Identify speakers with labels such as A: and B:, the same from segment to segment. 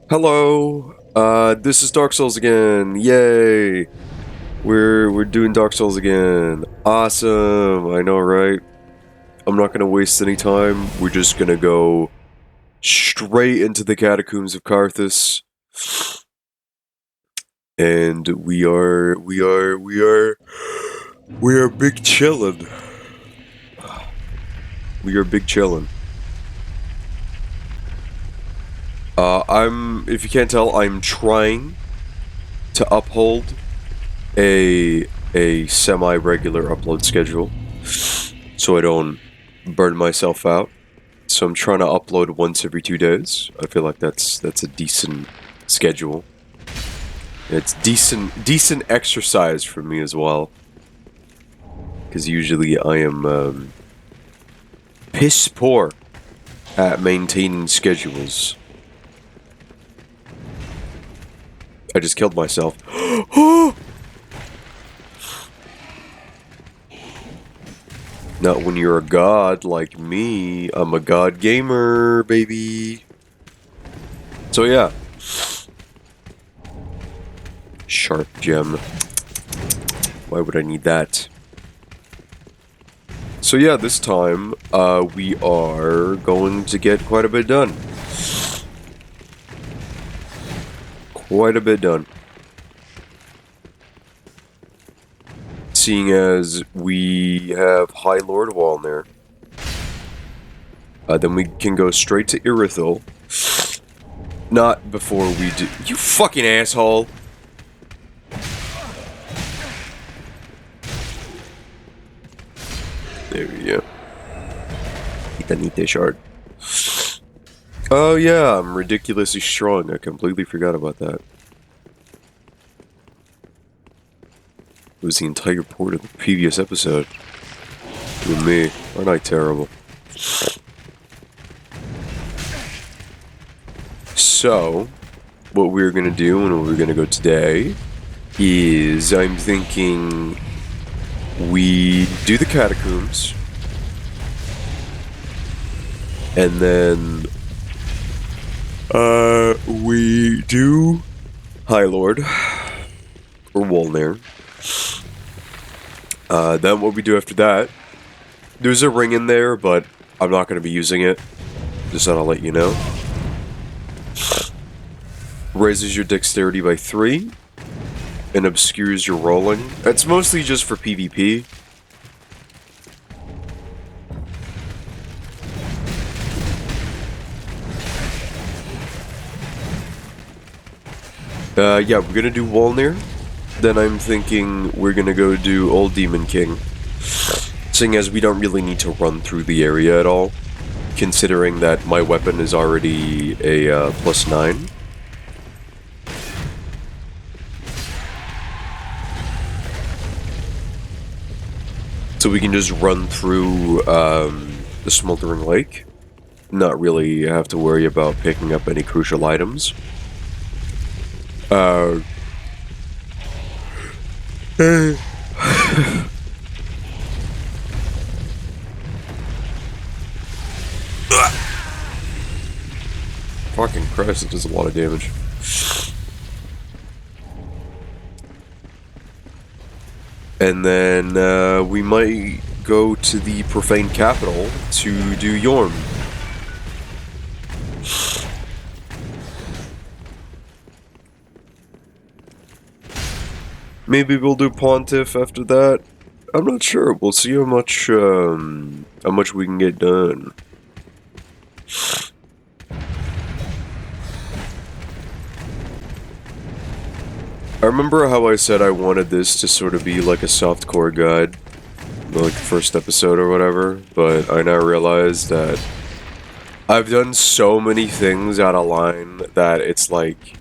A: Hello. This is Dark Souls again. Yay. We're doing Dark Souls again. Awesome. I know, right? I'm not gonna waste any time. We're just gonna go straight into the catacombs of Karthus. And we are big chillin'. We are big chillin'. if you can't tell, I'm trying to uphold a semi-regular upload schedule so I don't burn myself out. So I'm trying to upload once every 2 days. I feel like that's a decent schedule. It's decent exercise for me as well. Because usually I am piss poor at maintaining schedules. I just killed myself. Not when you're a god like me. I'm a god gamer, baby. So yeah. Sharp gem. Why would I need that? So yeah, this time, we are going to get quite a bit done. Quite a bit done. Seeing as we have High Lord Wall there. Then we can go straight to Irithyll. Not before we do- You fucking asshole! There we go. Itanite shard. Oh yeah, I'm ridiculously strong. I completely forgot about that. It was the entire port of the previous episode. With me. Aren't I terrible? So, what we're gonna do and where we're gonna go today is I'm thinking we do the catacombs and then we do High Lord or Wolnir. Then what we do after that, there's a ring in there, but I'm not going to be using it. Just thought I'll let you know. Raises your dexterity by 3 and obscures your rolling. It's mostly just for PvP. Yeah, we're gonna do Wolnir. Then I'm thinking we're gonna go do Old Demon King. Seeing as we don't really need to run through the area at all. Considering that my weapon is already a +9. So we can just run through the Smoldering Lake. Not really have to worry about picking up any crucial items. Fucking Christ, it does a lot of damage. And then we might go to the Profane Capital to do Yorm. Maybe we'll do Pontiff after that. I'm not sure. We'll see how much we can get done. I remember how I said I wanted this to sort of be like a softcore guide, like the first episode or whatever, but I now realize that I've done so many things out of line that it's like,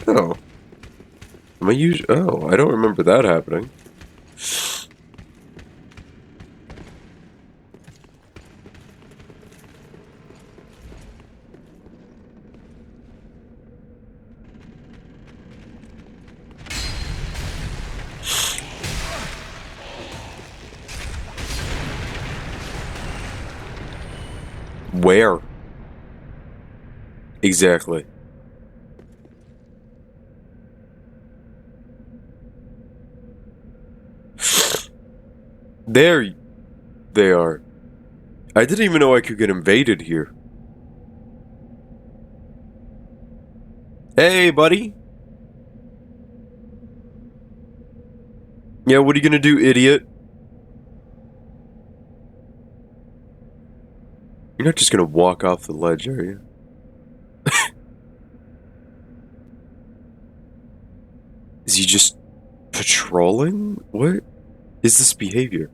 A: oh, I don't remember that happening. Where? Exactly. There they are. I didn't even know I could get invaded here. Hey, buddy. Yeah, what are you gonna do, idiot? You're not just gonna walk off the ledge, are you? Is he just patrolling? What is this behavior?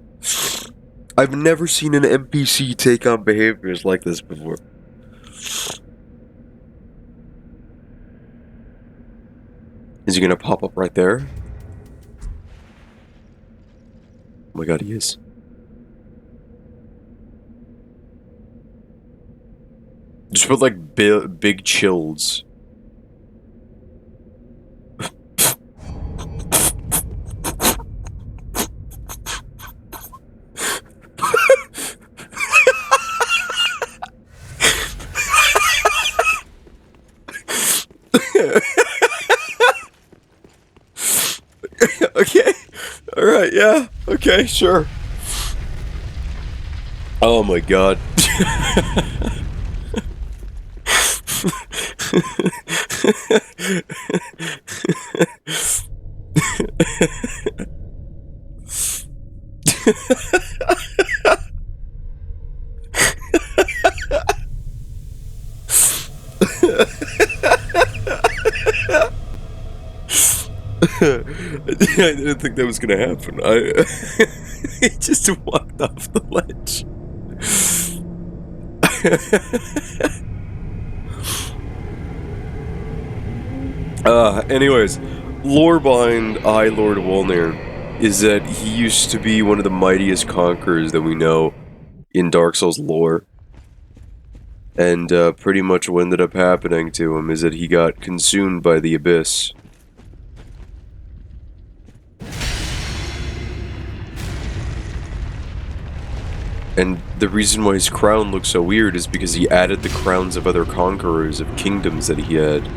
A: I've never seen an NPC take on behaviors like this before. Is he gonna pop up right there? Oh my god, he is. Just put like big chills. Okay. Alright, yeah. Okay, sure. Oh my god. I didn't think that was gonna happen. He just walked off the ledge. Anyways, Lorebind, I Lord Wolnir, is that he used to be one of the mightiest conquerors that we know in Dark Souls lore. And pretty much what ended up happening to him is that he got consumed by the Abyss. And the reason why his crown looks so weird is because he added the crowns of other conquerors of kingdoms that he had.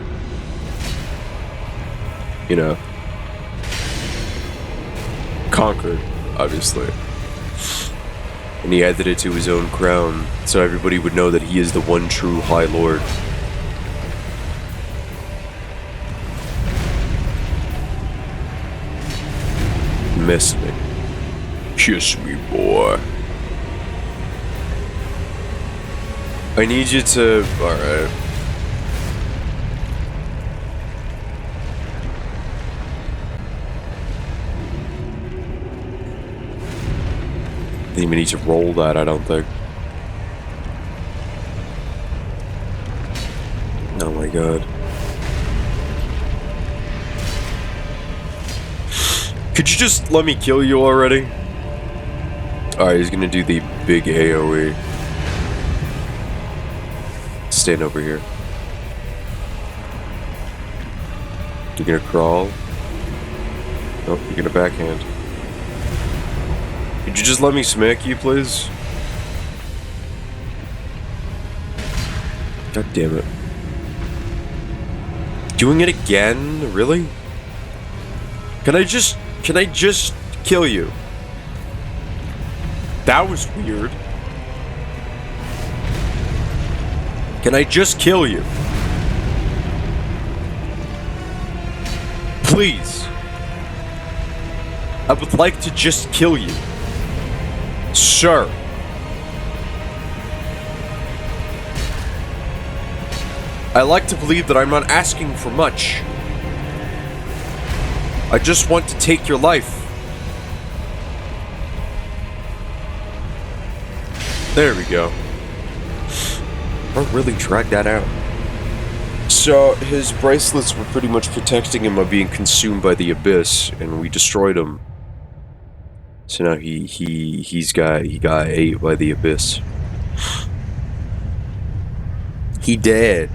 A: You know. Conquered, obviously. And he added it to his own crown, so everybody would know that he is the one true High Lord. Miss me. Kiss me, boy. I need you to... Alright. Didn't even need to roll that, I don't think. Oh my god. Could you just let me kill you already? Alright, he's gonna do the big AoE. Stand over here. You're gonna crawl. Nope, you're gonna backhand. Could you just let me smack you, please? God damn it. Doing it again? Really? Can I just kill you? That was weird. Can I just kill you? Please. I would like to just kill you. Sir. I like to believe that I'm not asking for much. I just want to take your life. There we go. Or really drag that out. So, his bracelets were pretty much protecting him by being consumed by the Abyss, and we destroyed him. So now he got ate by the Abyss. He dead.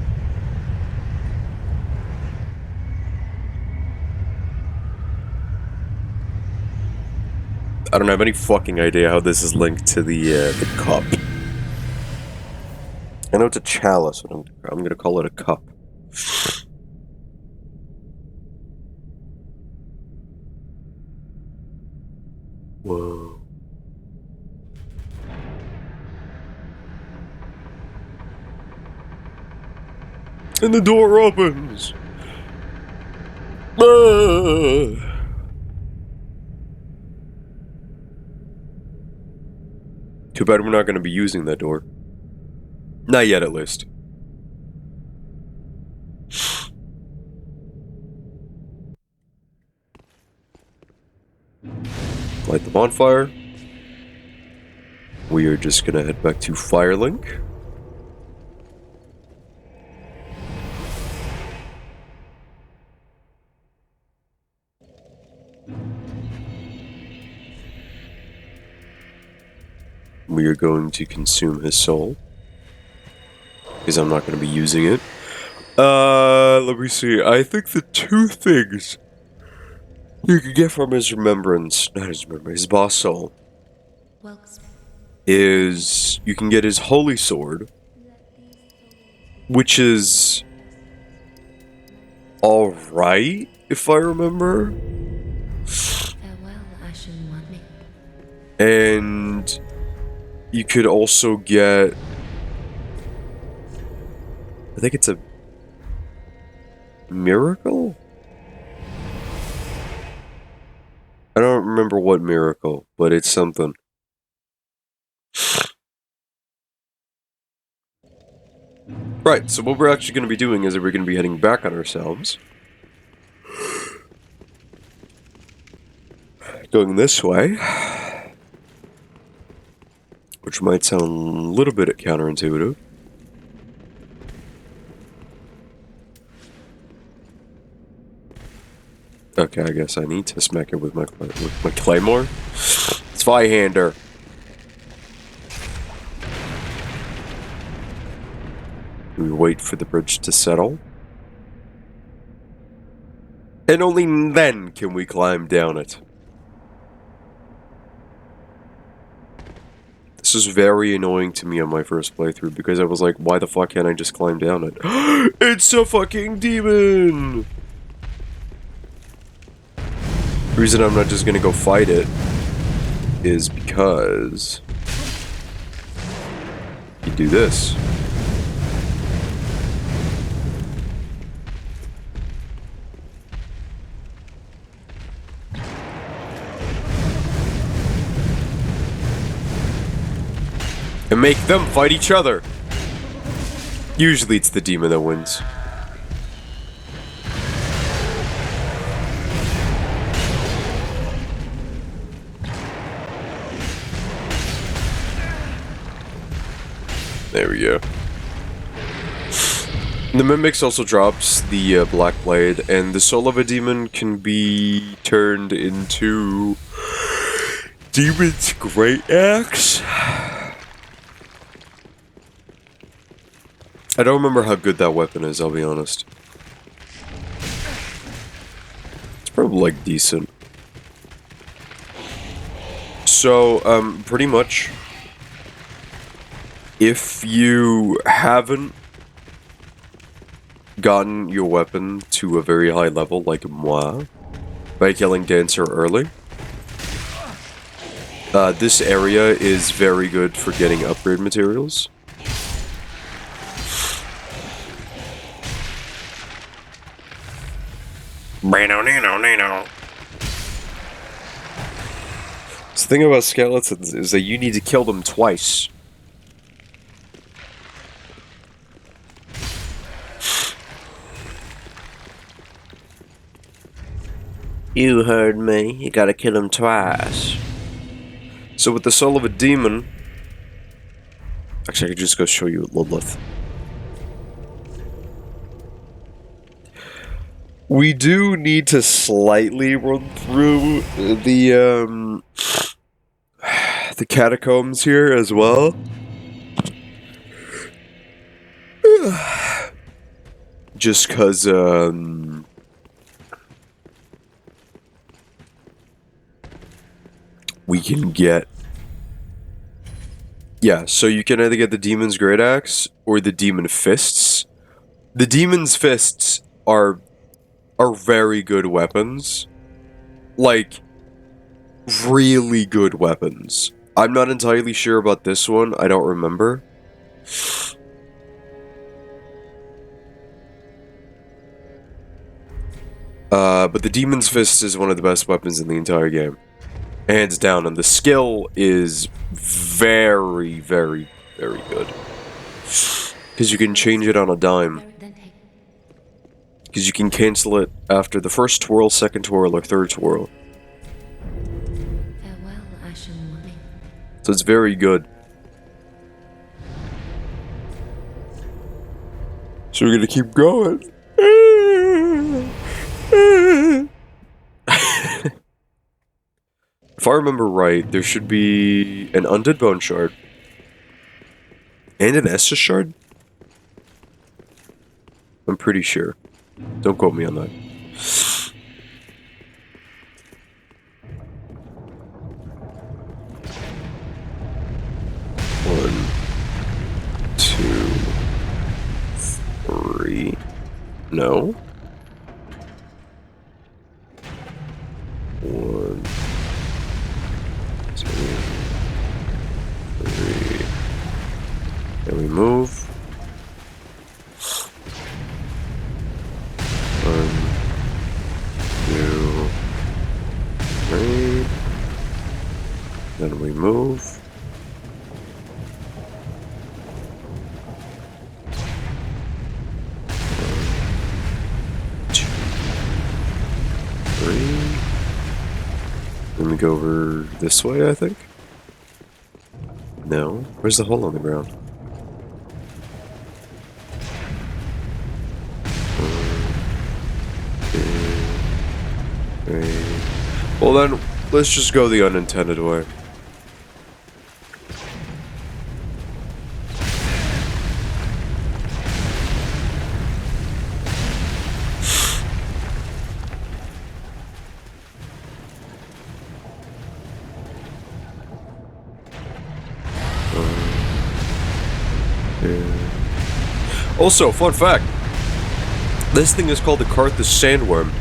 A: I don't have any fucking idea how this is linked to the cup. I know it's a chalice, but I'm gonna call it a cup. Whoa. And the door opens! Too bad we're not going to be using that door. Not yet, at least. Light the bonfire. We are just going to head back to Firelink. We are going to consume his soul. Because I'm not going to be using it. Let me see. I think the two things you can get from his remembrance, not his remembrance, his boss soul, is you can get his holy sword, which is alright, if I remember.
B: Farewell, Ashen One.
A: And you could also get, I think it's a miracle? I don't remember what miracle, but it's something. Right, so what we're actually going to be doing is that we're going to be heading back on ourselves. Going this way. Which might sound a little bit counterintuitive. Okay, I guess I need to smack it with my claymore. Zweihander. We wait for the bridge to settle. And only then can we climb down it. This was very annoying to me on my first playthrough because I was like, why the fuck can't I just climb down it? It's a fucking demon! The reason I'm not just gonna go fight it is because you do this. And make them fight each other. Usually it's the demon that wins. There we go. The Mimics also drops the Black Blade, and the soul of a demon can be turned into Demon's Great Axe. I don't remember how good that weapon is, I'll be honest. It's probably like decent. So, pretty much, if you haven't gotten your weapon to a very high level, like moi, by killing Dancer early, this area is very good for getting upgrade materials. So the thing about skeletons is that you need to kill them twice. You heard me. You gotta kill him twice. So with the soul of a demon... Actually, I could just go show you Lilith. We do need to slightly run through the catacombs here as well. Just cause we can get Yeah, so you can either get the Demon's Great Axe or the Demon Fists. The Demon's Fists are very good weapons. Like, really good weapons. I'm not entirely sure about this one. I don't remember. But the Demon's Fist is one of the best weapons in the entire game. Hands down, and the skill is very, very, very good. Because you can change it on a dime.
B: Then take
A: Because you can cancel it after the first twirl, second twirl, or third twirl.
B: farewell, Ashen One.
A: So it's very good. So we're gonna keep going. If I remember right, there should be an Undead Bone Shard. And an Estus Shard? I'm pretty sure. Don't quote me on that. One, two, three. No. One, two, three. And we move. One, two, three. Then we move. One, two, three. Then we go over this way, I think. No. Where's the hole on the ground? Well then, let's just go the unintended way. Also, fun fact. This thing is called the Karthus Sandworm.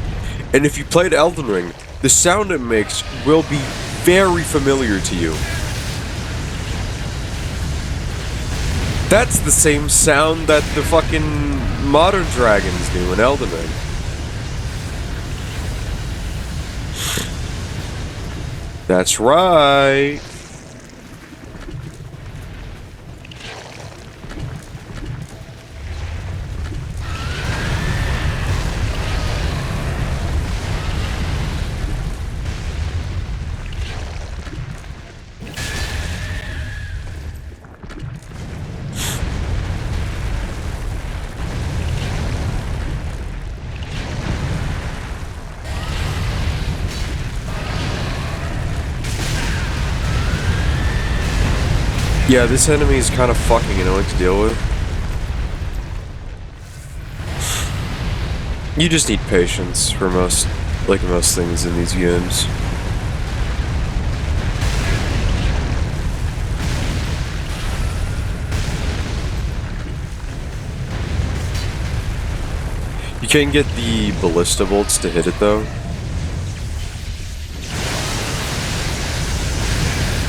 A: And if you played Elden Ring, the sound it makes will be very familiar to you. That's the same sound that the fucking modern dragons do in Elden Ring. That's right. Yeah, this enemy is kind of fucking annoying to deal with. You just need patience for most things in these games. You can get the ballista bolts to hit it though.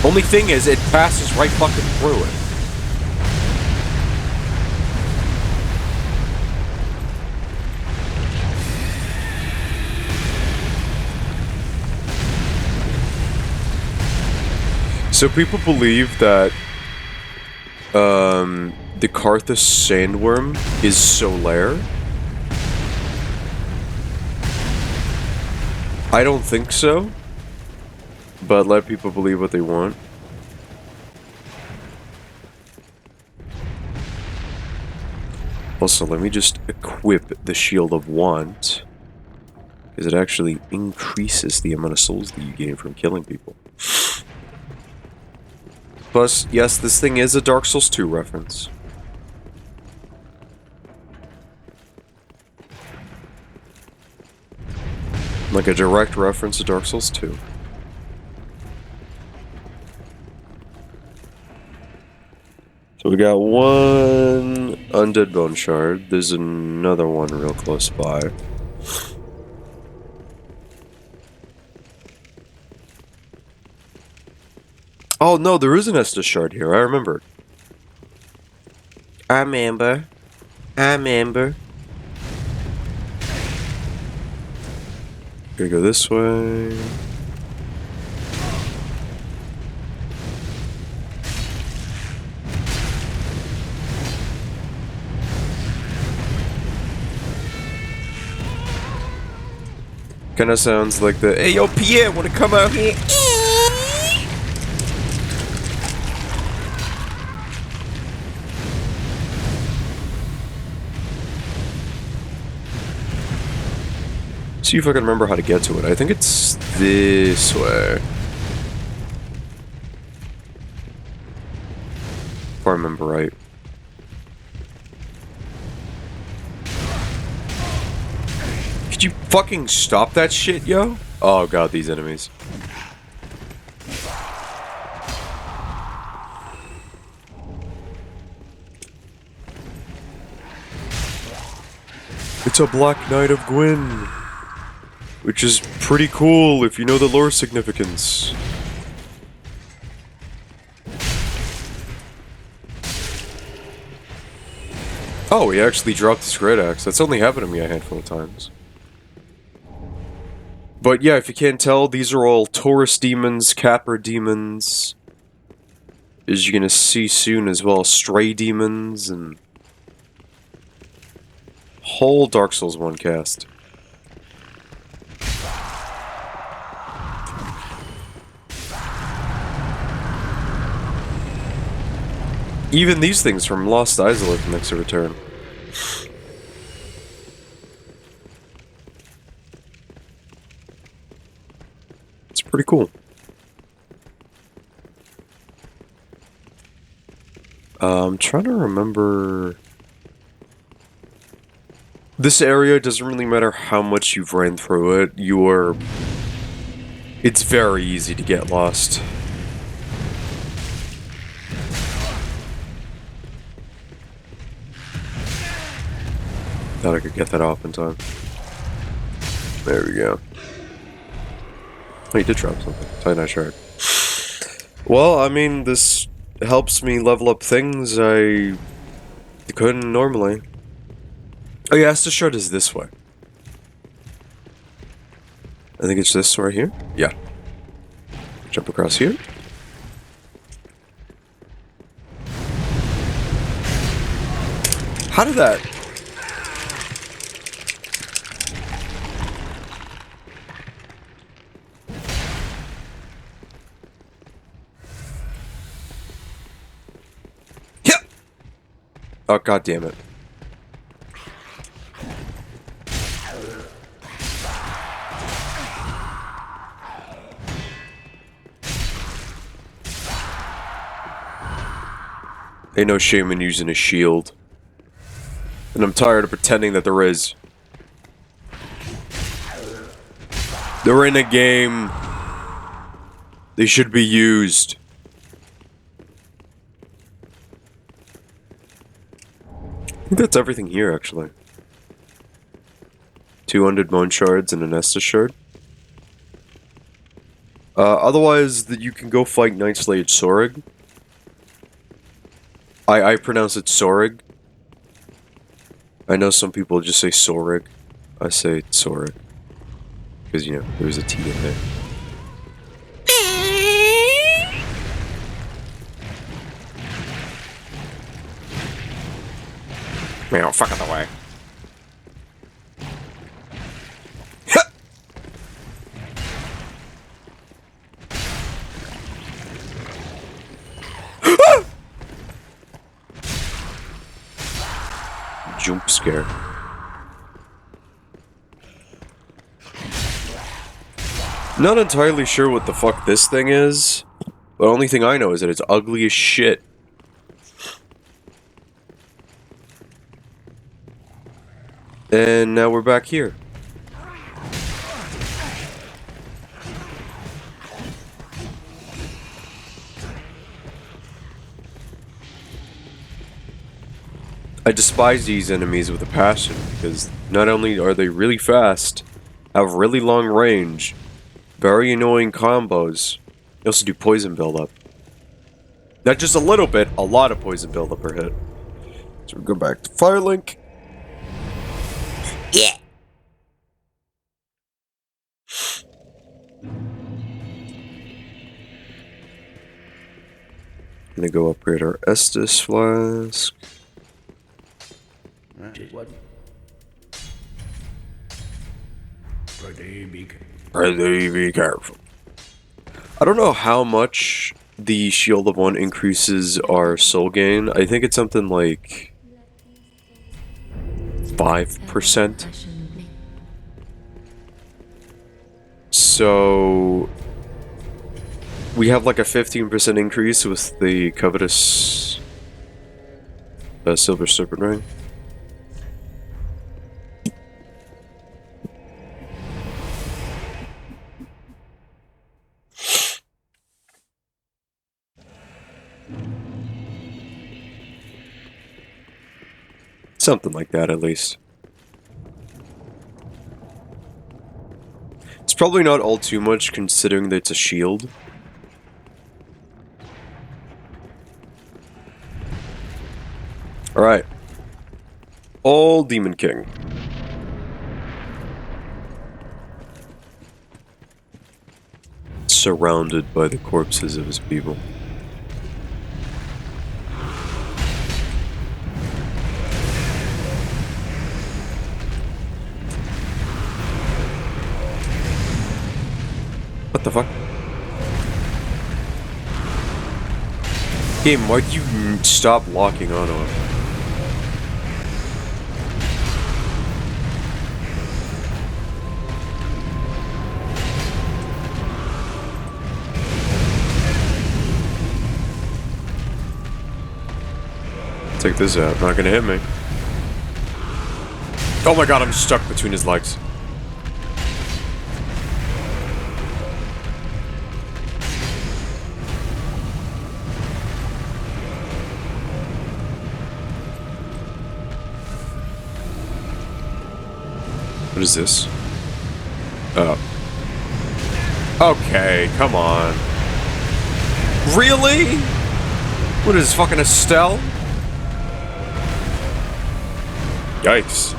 A: Only thing is, it passes right fucking through it. So people believe that the Karthus Sandworm is Solaire. I don't think so. But let people believe what they want. Also, let me just equip the Shield of Want. Because it actually increases the amount of souls that you gain from killing people. Plus, yes, this thing is a Dark Souls 2 reference. Like a direct reference to Dark Souls 2. So we got one undead bone shard. There's another one real close by. Oh no, there is an Estus shard here. I remember. I remember. Gonna go this way. Kinda sounds like the "Hey yo Pierre, wanna come out here?" See if I can remember how to get to it. I think it's this way. If I remember right. Could you fucking stop that shit, yo? Oh god, these enemies. It's a Black Knight of Gwyn. Which is pretty cool if you know the lore significance. Oh, he actually dropped his great axe. That's only happened to me a handful of times. But yeah, if you can't tell, these are all Taurus demons, Capra demons. As you're gonna see soon as well, Stray demons, and... whole Dark Souls 1 cast. Even these things from Lost Izalith makes a return. It's pretty cool. I'm trying to remember... This area doesn't really matter how much you've ran through it, it's very easy to get lost. Thought I could get that off in time. There we go. Oh, you did drop something. Titanite shard. Well, I mean, this helps me level up things I couldn't normally. Oh yeah, Estus shard is this way. I think it's this right here. Yeah. Jump across here. How did that... Oh, god damn it. Ain't no shame in using a shield. And I'm tired of pretending that there is. They're in a game. They should be used. I think that's everything here, actually. 200 bone shards and an Estus shard. Otherwise, you can go fight Night Slade Sorig. I pronounce it Sorig. I know some people just say Sorig. I say Sorig. Because, you know, there's a T in there. Meow, fuck out the way. Jump scare. Not entirely sure what the fuck this thing is. The only thing I know is that it's ugly as shit. And now we're back here. despise these enemies with a passion, because not only are they really fast, have really long range, very annoying combos, they also do poison buildup. Not just a little bit, a lot of poison buildup per hit. So we go back to Firelink. Yeah! Gonna go upgrade our Estus Flask.
C: What?
A: Pretty be careful. I don't know how much the Shield of One increases our soul gain. I think it's something like 5%.
B: Ashen Witney.
A: So we have like a 15% increase with the covetous Silver Serpent Ring. Something like that, at least. It's probably not all too much, considering that it's a shield. Alright. Old Demon King. Surrounded by the corpses of his people. What the fuck? Game, why'd you stop locking onto him? Take this out. Not gonna hit me. Oh my god, I'm stuck between his legs. What is this? Oh. Okay, come on. Really? What is this, fucking Estelle? Yikes.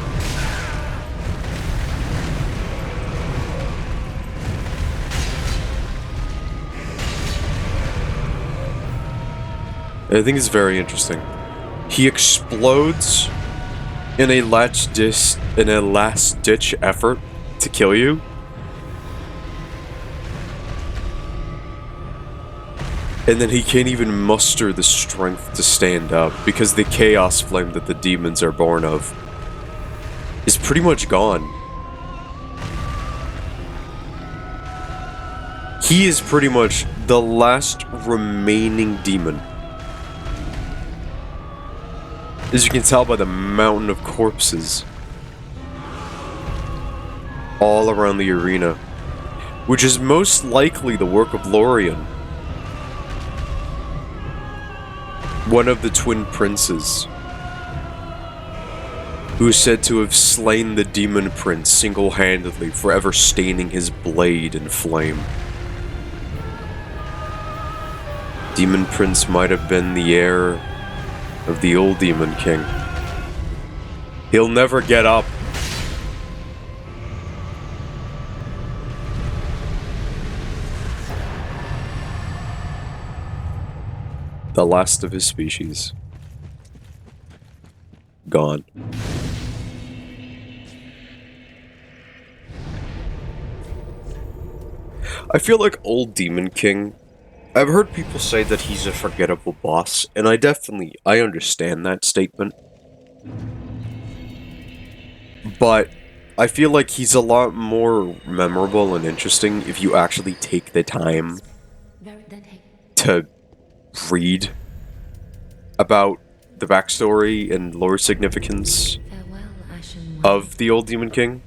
A: I think it's very interesting. He explodes in a last-ditch effort to kill you. And then he can't even muster the strength to stand up because the chaos flame that the demons are born of is pretty much gone. He is pretty much the last remaining demon. As you can tell by the mountain of corpses all around the arena, which is most likely the work of Lorien, one of the twin princes, who is said to have slain the demon prince single-handedly, forever staining his blade in flame. Demon Prince might have been the heir of the old Demon King. He'll never get up. The last of his species. Gone. I feel like old Demon King, I've heard people say that he's a forgettable boss, and I understand that statement. But I feel like he's a lot more memorable and interesting if you actually take the time to read about the backstory and lore significance
B: Farewell, Ashen Witney.
A: of the old Demon King.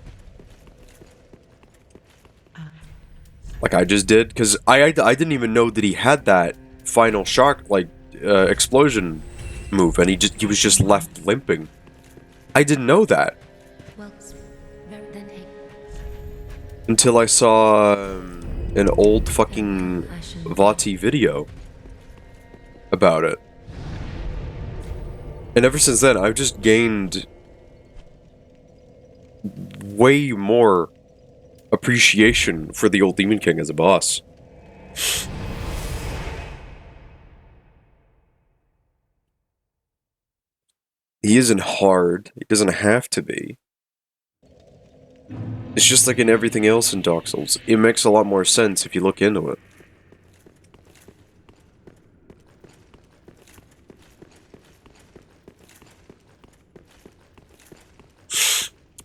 A: Like I just did, because I didn't even know that he had that final shock, like, explosion move, and he was just left limping. I didn't know that
B: Well, then hey,
A: until I saw an old fucking
B: I should
A: Vati video about it. And ever since then, I've just gained way more appreciation for the old Demon King as a boss. He isn't hard. He doesn't have to be. It's just like in everything else in Dark Souls. It makes a lot more sense if you look into it.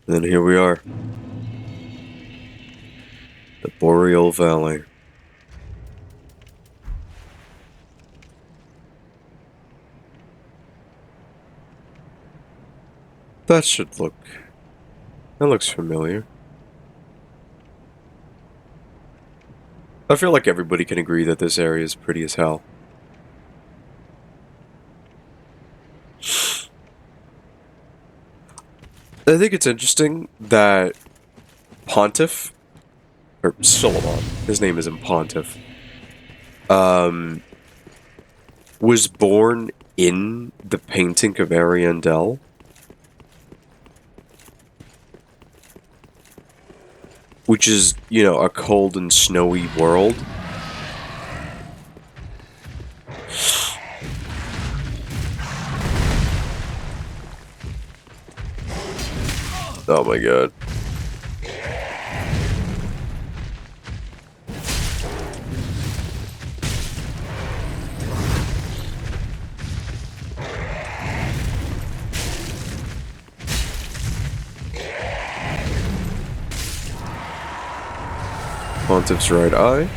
A: And then here we are. The Boreal Valley. That should look... That looks familiar. I feel like everybody can agree that this area is pretty as hell. I think it's interesting that Pontiff, or Solomon, his name isn't Pontiff, was born in the painting of Ariandel. Which is, you know, a cold and snowy world. Oh my god. Pontiff's right eye.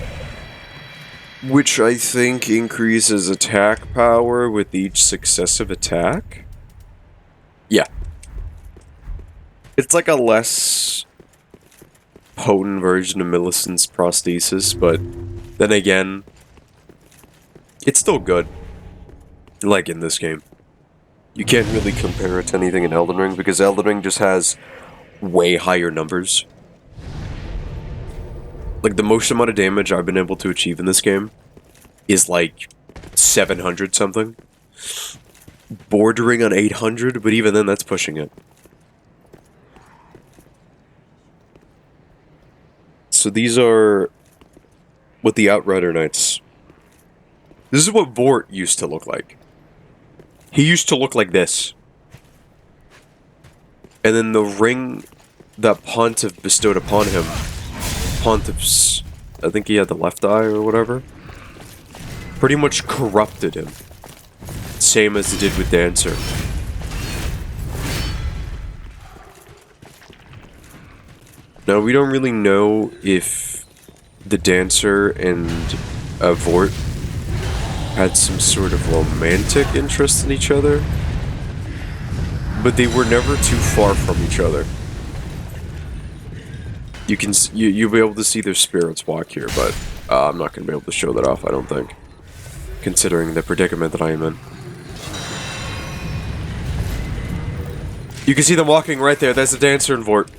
A: Which I think increases attack power with each successive attack. Yeah. It's like a less potent version of Millicent's prosthesis, but then again, it's still good. Like in this game. You can't really compare it to anything in Elden Ring, because Elden Ring just has way higher numbers. Like, the most amount of damage I've been able to achieve in this game is like 700 something. Bordering on 800, but even then that's pushing it. So these are what the Outrider Knights... This is what Vort used to look like. He used to look like this. And then the ring that Pontiff bestowed upon him, Pontiff's... I think he had the left eye or whatever, pretty much corrupted him. Same as it did with Dancer. Now, we don't really know if the Dancer and Vort had some sort of romantic interest in each other, but they were never too far from each other. You'll be able to see their spirits walk here, but I'm not going to be able to show that off, I don't think, considering the predicament that I am in. You can see them walking right there. That's the Dancer and Vort.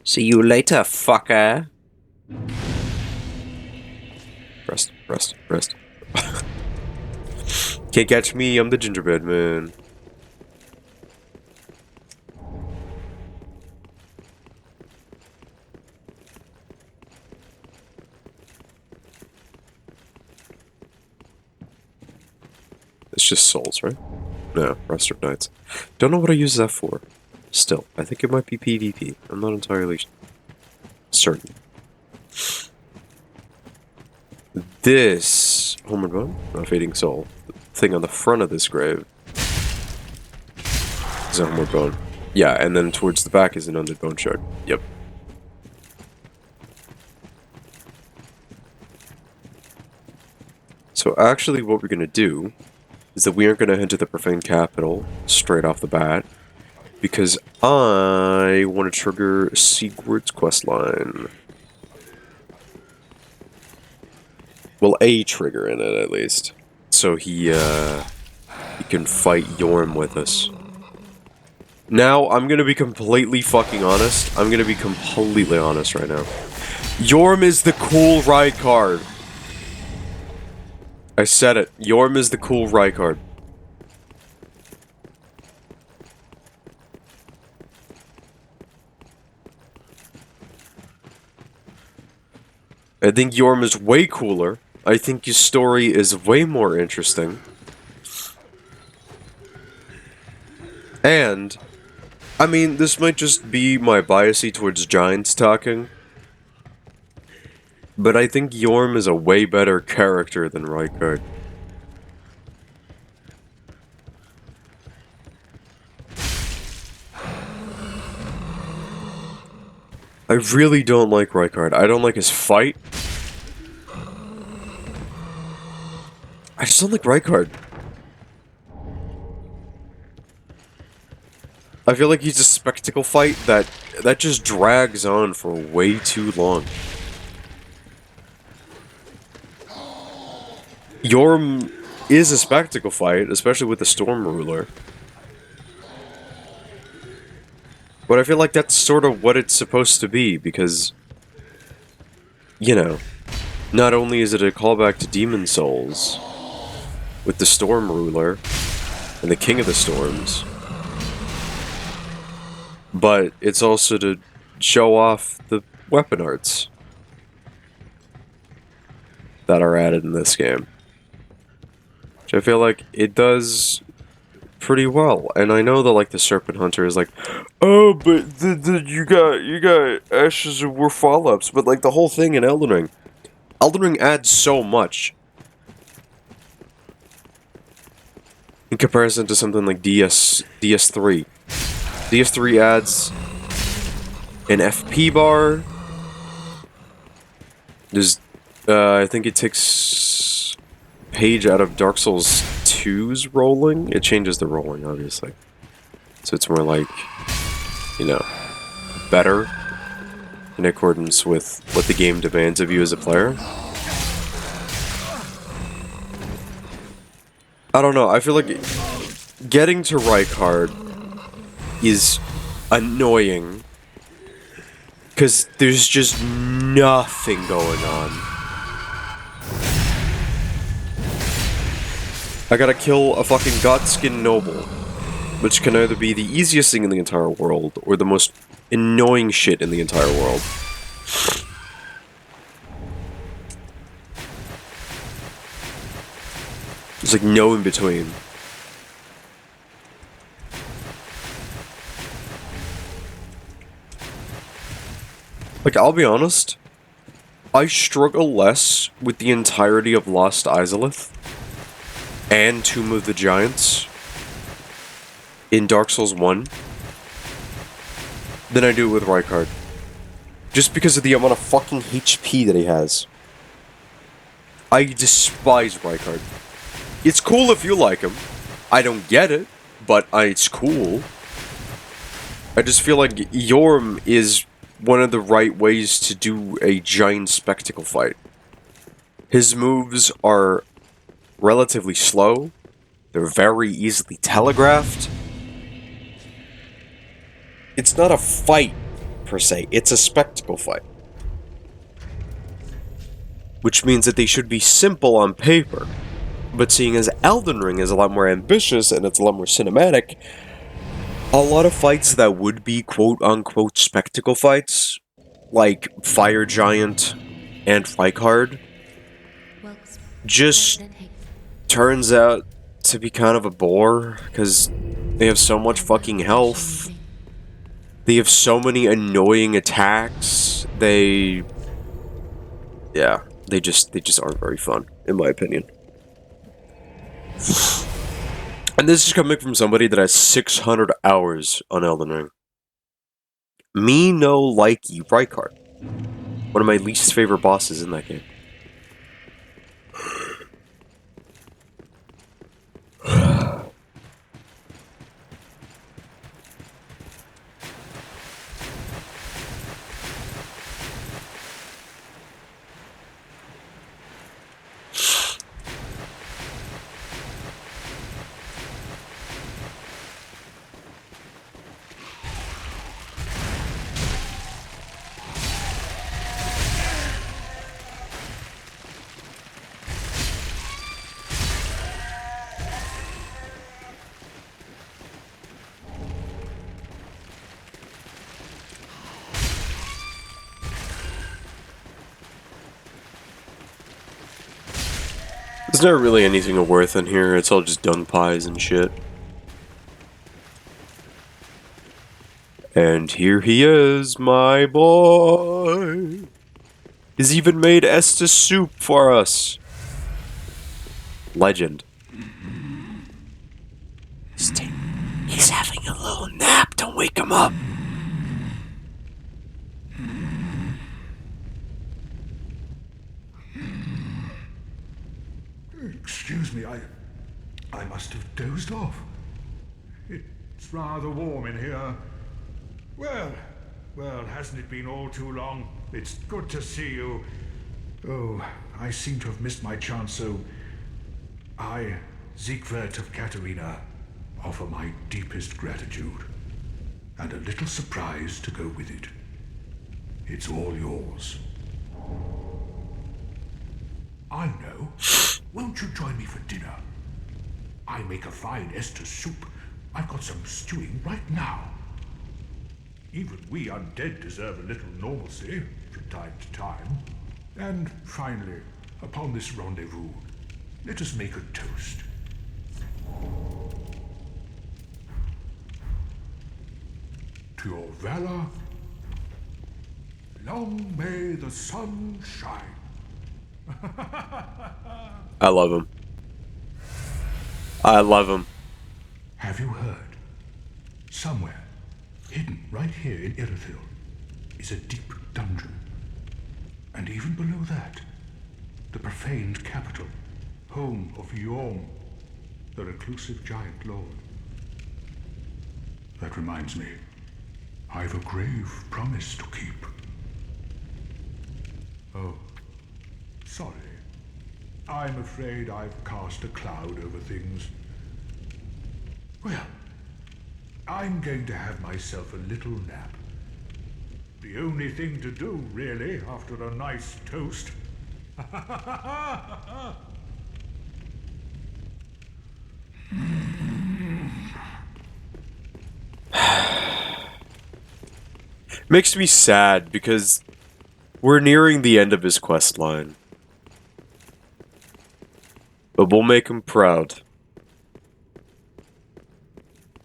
C: See you later, fucker.
A: Rest, rest, rest. Can't catch me, I'm the gingerbread man. It's just souls, right? No, Restored Knights. Don't know what I use that for. Still, I think it might be PvP. I'm not entirely certain. This Homeward Bone, a Fading Soul, the thing on the front of this grave is a Homeward Bone. Yeah, and then towards the back is an Undead Bone Shard. Yep. So actually what we're going to do is that we aren't going to head to the Profane Capital straight off the bat, because I want to trigger Sigurd's questline. Well, a trigger in it at least, so he can fight Yorm with us. Now, I'm gonna be completely fucking honest. I'm gonna be completely honest right now. Yorm is the cool Rykard. I said it. Yorm is the cool Rykard. I think Yorm is way cooler. I think his story is way more interesting. And, I mean, this might just be my biasy towards giants talking, but I think Yorm is a way better character than Rykard. I really don't like Rykard. I don't like his fight. I just don't like Rykard. I feel like he's a spectacle fight that just drags on for way too long. Yorm is a spectacle fight, especially with the Storm Ruler. But I feel like that's sort of what it's supposed to be, because, you know, not only is it a callback to Demon Souls, with the Storm Ruler, and the King of the Storms, but it's also to show off the weapon arts that are added in this game. Which I feel like it does pretty well. And I know that, like, the Serpent Hunter is like, oh, but you got Ashes of War follow-ups, but, like, the whole thing in Elden Ring adds so much in comparison to something like DS3. DS3 adds an FP bar. There's, I think it takes Page out of Dark Souls 2's rolling. It changes the rolling, obviously. So it's more like, you know, better in accordance with what the game demands of you as a player. I don't know, I feel like getting to Rykard is annoying because there's just nothing going on. I gotta kill a fucking Godskin Noble, which can either be the easiest thing in the entire world or the most annoying shit in the entire world. There's like no in between. Like, I'll be honest, I struggle less with the entirety of Lost Izalith and Tomb of the Giants in Dark Souls 1 than I do with Rykard. Just because of the amount of fucking HP that he has. I despise Rykard. It's cool if you like him. I don't get it, but it's cool. I just feel like Yorm is one of the right ways to do a giant spectacle fight. His moves are relatively slow. They're very easily telegraphed. It's not a fight, per se. It's a spectacle fight. Which means that they should be simple on paper. But seeing as Elden Ring is a lot more ambitious and it's a lot more cinematic, a lot of fights that would be quote-unquote spectacle fights, like Fire Giant and Rykard, just turns out to be kind of a bore, because they have so much fucking health. They have so many annoying attacks. They just aren't very fun, in my opinion. And this is coming from somebody that has 600 hours on Elden Ring. Me no like you, Rykard. One of my least favorite bosses in that game. not really anything of worth in here. It's all just dung pies and shit. And here he is, my boy. He's even made Estus soup for us. Legend. He's having a little nap. Don't wake him up.
D: Excuse me, I must have dozed off. It's rather warm in here. Well, hasn't it been all too long? It's good to see you. Oh, I seem to have missed my chance, so I, Siegwart of Katarina, offer my deepest gratitude. And a little surprise to go with it. It's all yours. I know. Won't you join me for dinner? I make a fine Estus soup. I've got some stewing right now. Even we undead deserve a little normalcy from time to time. And finally, upon this rendezvous, let us make a toast. To your valor, long may the sun shine.
A: I love him. I love him.
D: Have you heard? Somewhere, hidden right here in Irithyll, is a deep dungeon. And even below that, the profaned capital, home of Yhorm, the reclusive giant lord. That reminds me, I've a grave promise to keep. Oh, sorry. I'm afraid I've cast a cloud over things. Well, I'm going to have myself a little nap. The only thing to do, really, after a nice toast.
A: Makes me sad because we're nearing the end of his quest line. But we'll make him proud.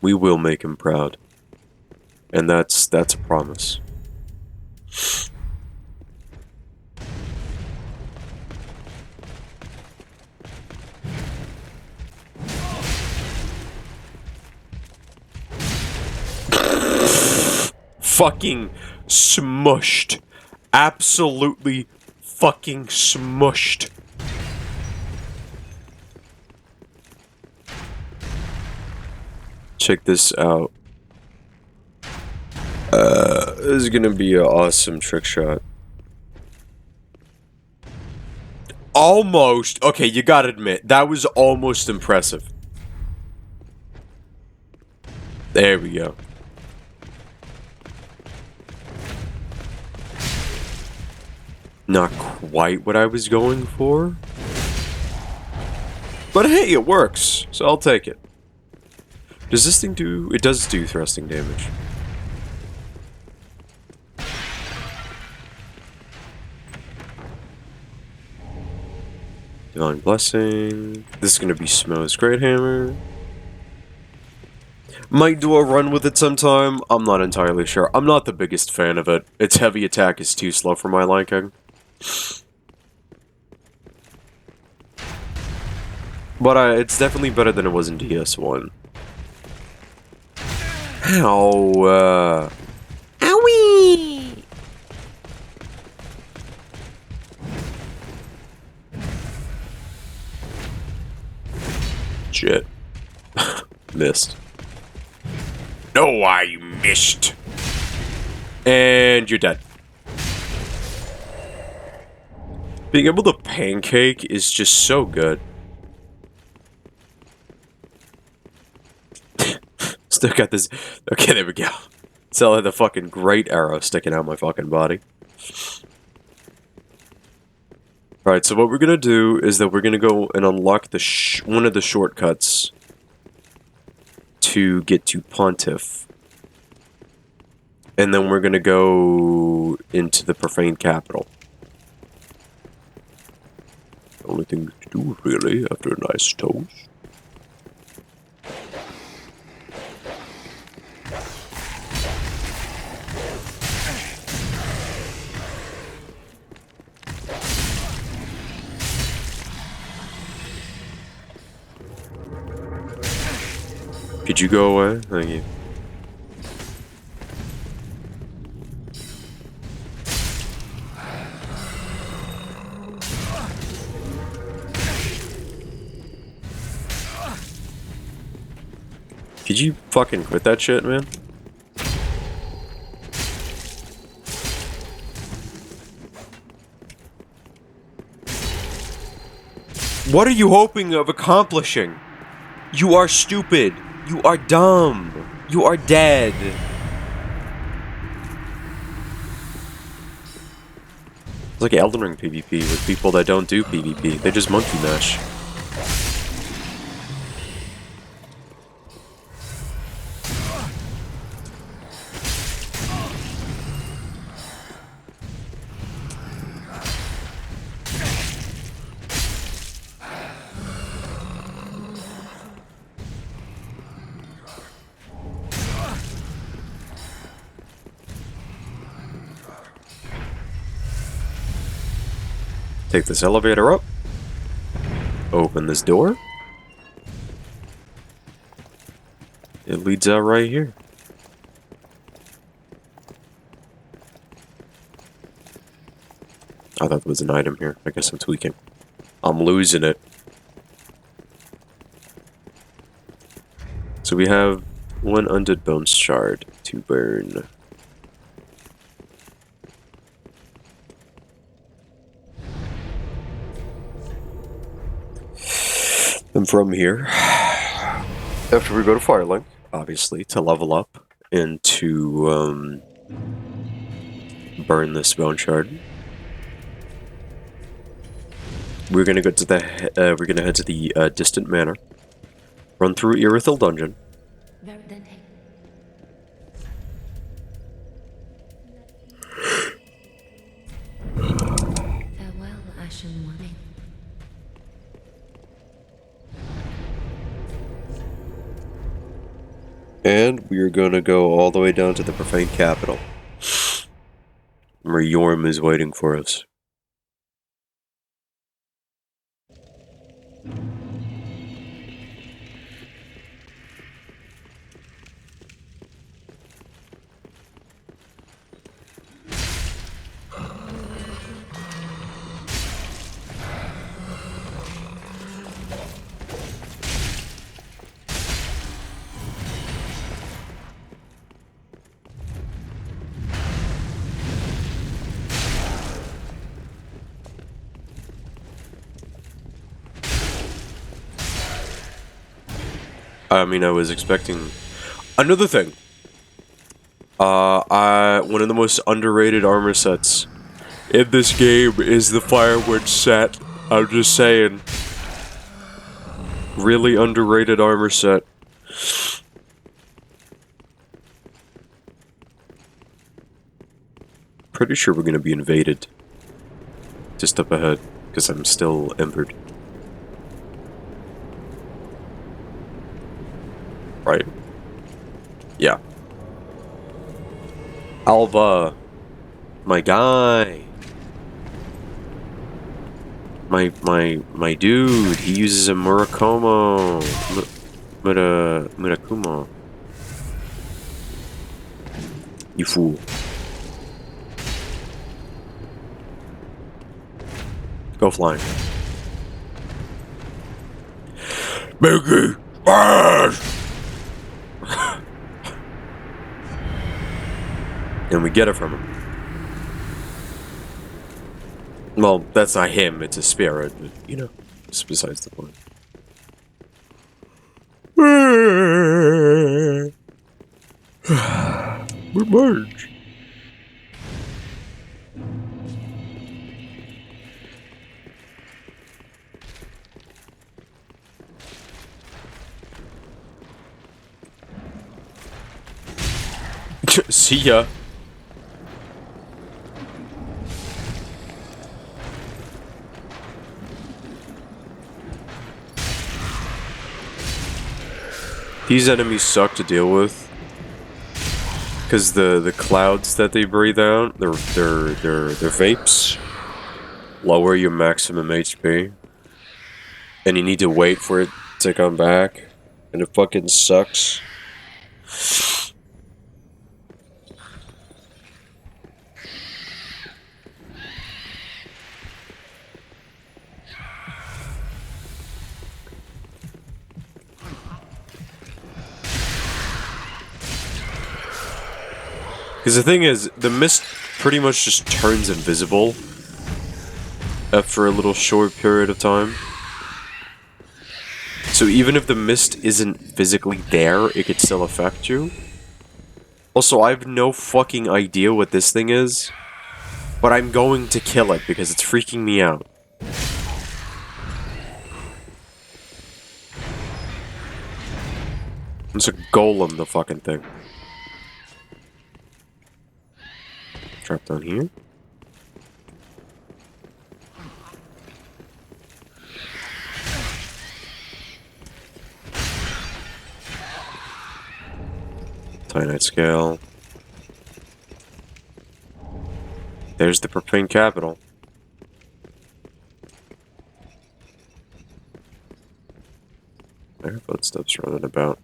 A: We will make him proud. And that's a promise. Fucking smushed. Absolutely fucking smushed. Check this out. This is gonna be an awesome trick shot. Almost. Okay, you gotta admit, that was almost impressive. There we go. Not quite what I was going for. But hey, it works, so I'll take it. Does this thing do... It does do thrusting damage. Divine Blessing. This is going to be Smo's Great Hammer. Might do a run with it sometime. I'm not entirely sure. I'm not the biggest fan of it. Its heavy attack is too slow for my liking. But it's definitely better than it was in DS1. Ow, Owie! Shit. Missed. No, I missed. And you're dead. Being able to pancake is just so good. Still got this. Okay, there we go. Still had the fucking great arrow sticking out my fucking body. Alright, so what we're gonna do is that we're gonna go and unlock the one of the shortcuts to get to Pontiff. And then we're gonna go into the Profaned Capital. Only thing to do, really, after a nice toast. Could you go away? Thank you. Could you fucking quit that shit, man? What are you hoping of accomplishing? You are stupid. You are dumb. You are dead. It's like Elden Ring PvP with people that don't do PvP. They just monkey mash. Take this elevator up. Open this door. It leads out right here. I thought there was an item here. I guess I'm tweaking. I'm losing it. So we have one undead bone shard to burn. And from here, after we go to Firelink, obviously, to level up and to burn this bone shard, we're gonna go to the we're gonna head to the distant manor, run through Irithyll Dungeon.
B: Then take. Farewell, Ashen One.
A: And we are gonna go all the way down to the Profane Capital, where Yorm is waiting for us. I mean, I was expecting another thing. One of the most underrated armor sets in this game is the Firewitch set. I'm just saying. Really underrated armor set. Pretty sure we're gonna be invaded. Just up ahead, because I'm still embered. Right? Yeah. Alva. My guy. My dude. He uses a Murakumo. Murakumo. You fool. Go flying. Mickey! Smash! And we get it from him. Well, that's not him, it's a spirit, but, you know, it's besides the point. We merge. See ya. These enemies suck to deal with. Because the clouds that they breathe out, they're vapes, lower your maximum HP. And you need to wait for it to come back. And it fucking sucks. Because the thing is, the mist pretty much just turns invisible after a little short period of time. So even if the mist isn't physically there, it could still affect you. Also, I have no fucking idea what this thing is, but I'm going to kill it because it's freaking me out. It's a golem, the fucking thing. Drop down here. Titanite scale. There's the profane capital. There are footsteps running about.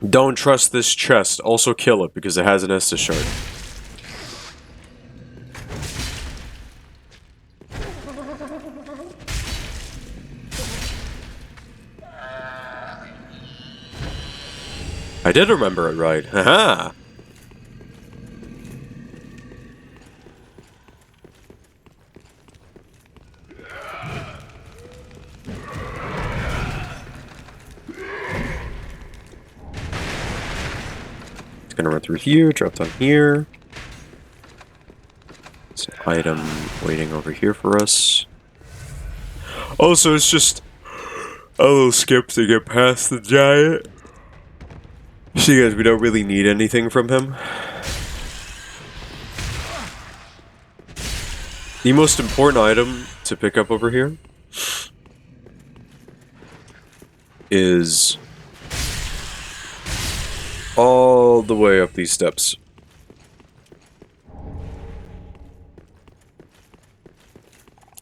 A: Don't trust this chest. Also kill it because it has an Estus shard. I did remember it right. Haha. It's gonna run through here, drop down here. There's an item waiting over here for us. Also, it's just a little skip to get past the giant. See, guys, we don't really need anything from him. The most important item to pick up over here is all the way up these steps.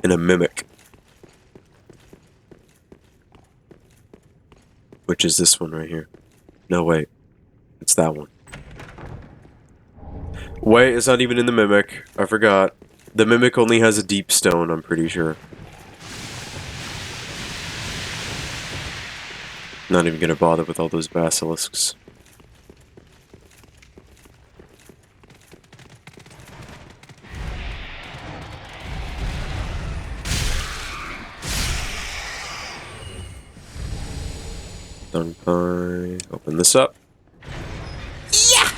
A: And a mimic. Which is this one right here. No, wait. It's that one. Wait, it's not even in the mimic. I forgot. The mimic only has a deep stone, I'm pretty sure. Not even gonna bother with all those basilisks. Dunpie. Open this up. Yeah!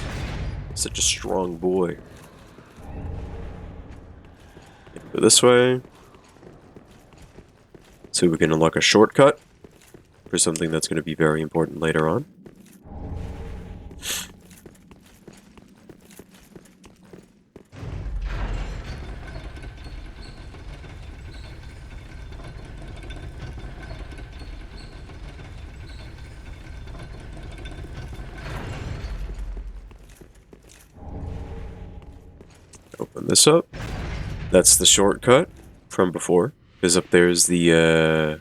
A: Such a strong boy. Go this way. So we can unlock a shortcut for something that's going to be very important later on. Open this up. That's the shortcut from before. Because up there is the,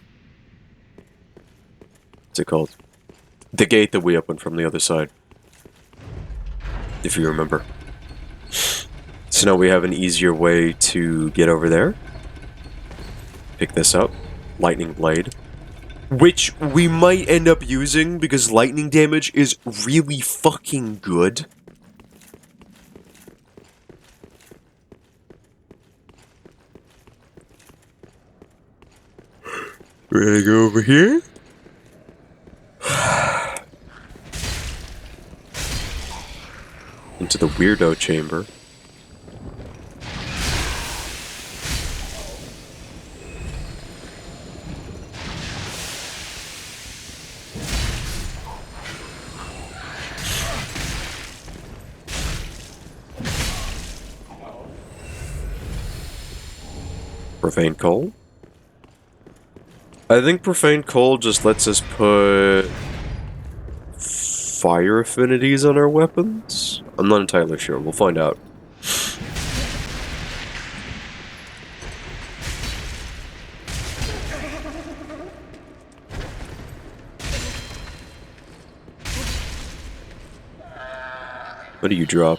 A: what's it called? The gate that we opened from the other side. If you remember. So now we have an easier way to get over there. Pick this up. Lightning Blade. Which we might end up using because lightning damage is really fucking good. We're gonna go over here. Into the weirdo chamber. Profane Coal? I think Profane Coal just lets us put fire affinities on our weapons? I'm not entirely sure. We'll find out. What do you drop?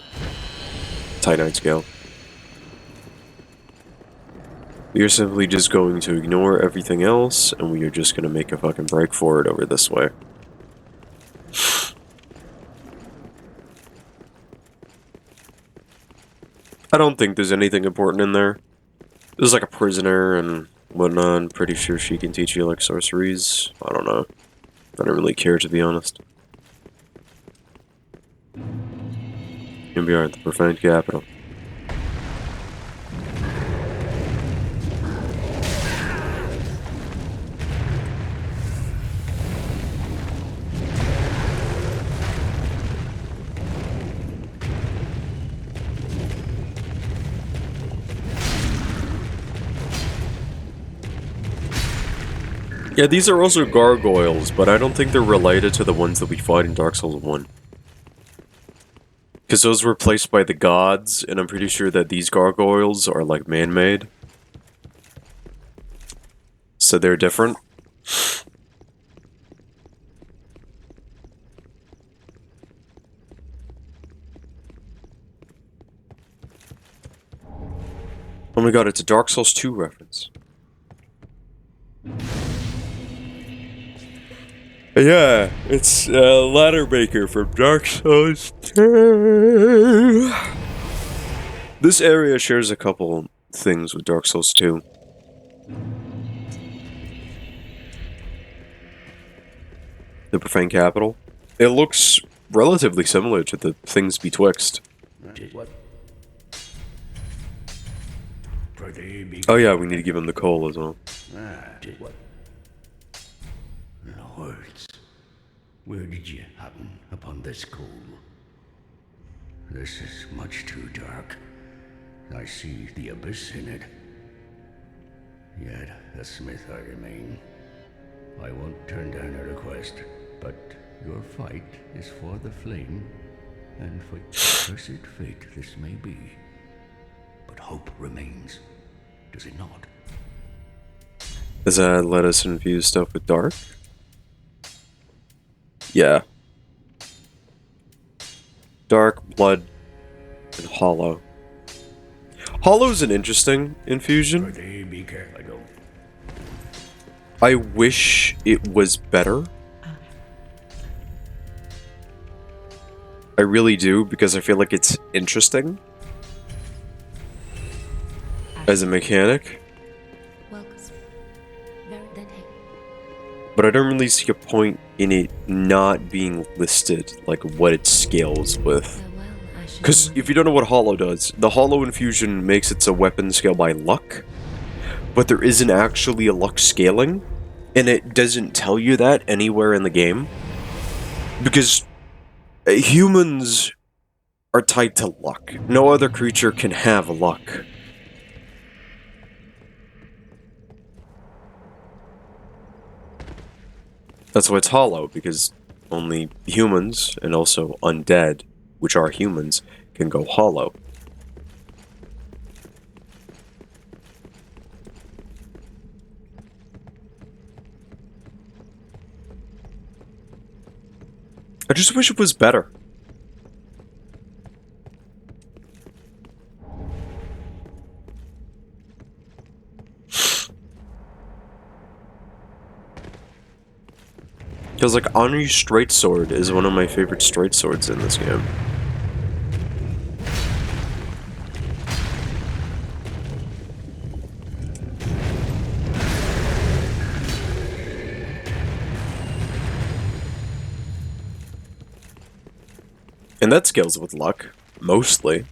A: Titanite scale. We are simply just going to ignore everything else, and we are just going to make a fucking break for it over this way. I don't think there's anything important in there. There's like a prisoner and whatnot. I'm pretty sure she can teach you like sorceries. I don't know. I don't really care, to be honest. Here we are at the Profane Capital. Yeah, these are also gargoyles, but I don't think they're related to the ones that we fight in Dark Souls 1. Because those were placed by the gods, and I'm pretty sure that these gargoyles are like man-made. So they're different. Oh my god, it's a Dark Souls 2 reference. Yeah, it's Ladder Maker from Dark Souls 2. This area shares a couple things with Dark Souls 2. The Profane Capital. It looks relatively similar to the things betwixt. Oh yeah, we need to give him the coal as well.
E: Lords, where did you happen upon this coal? This is much too dark. I see the abyss in it. Yet a smith I remain. I won't turn down a request, but your fight is for the flame, and for cursed fate this may be. But hope remains, does it not?
A: Does that let us infuse stuff with dark? Yeah. Dark, blood, and hollow. Hollow's an interesting infusion.
E: Be careful.
A: I wish it was better. I really do, because I feel like it's interesting as a mechanic. But I don't really see a point in it not being listed, like what it scales with. Because if you don't know what Hollow does, the Hollow infusion makes its a weapon scale by luck, but there isn't actually a luck scaling, and it doesn't tell you that anywhere in the game. Because humans are tied to luck. No other creature can have luck. That's why it's hollow, because only humans, and also undead, which are humans, can go hollow. I just wish it was better. Because, like, Anri's Straight Sword is one of my favorite straight swords in this game. And that scales with luck, mostly.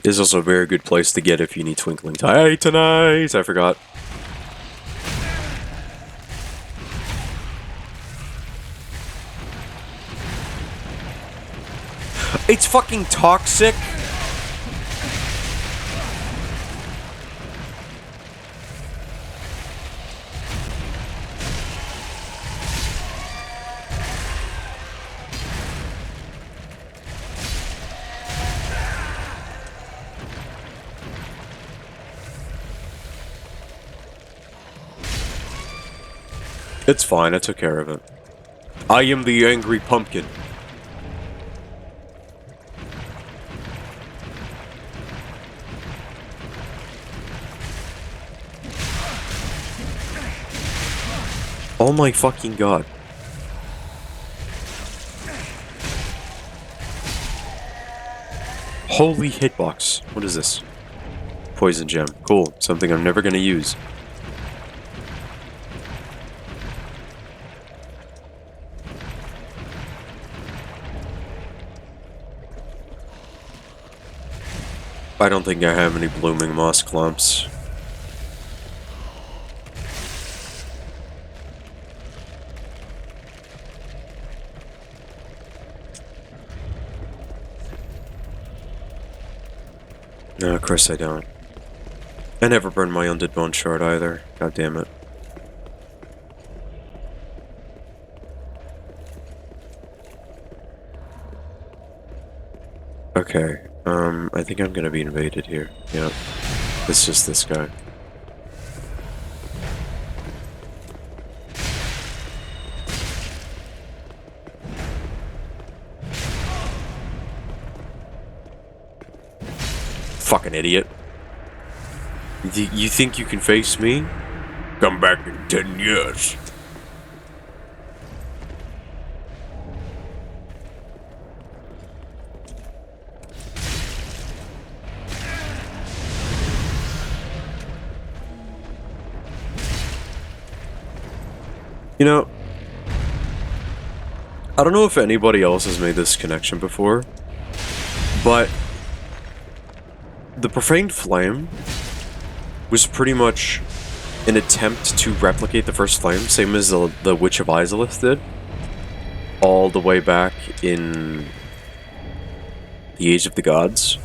A: This is also a very good place to get if you need Twinkling Titanize. I forgot. It's fucking toxic. It's fine, I took care of it. I am the angry pumpkin. Oh my fucking god. Holy hitbox. What is this? Poison gem. Cool. Something I'm never gonna use. I don't think I have any blooming moss clumps. No, of course I don't. I never burned my undead bone shard either. God damn it. Okay, I think I'm gonna be invaded here. Yep. It's just this guy. Fucking idiot. You think you can face me? Come back in 10 years. You know, I don't know if anybody else has made this connection before, but the Profaned Flame was pretty much an attempt to replicate the first flame, same as the Witch of Izalith did, all the way back in the Age of the Gods.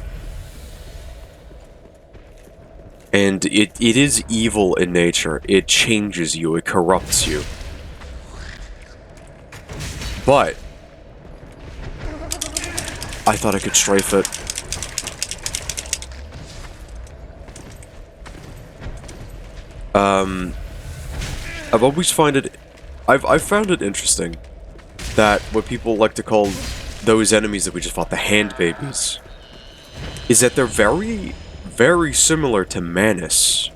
A: And it is evil in nature. It changes you, it corrupts you. But I thought I could strafe it. I've always I've found it interesting that what people like to call those enemies that we just fought, the hand babies, is that they're very, very similar to Manus.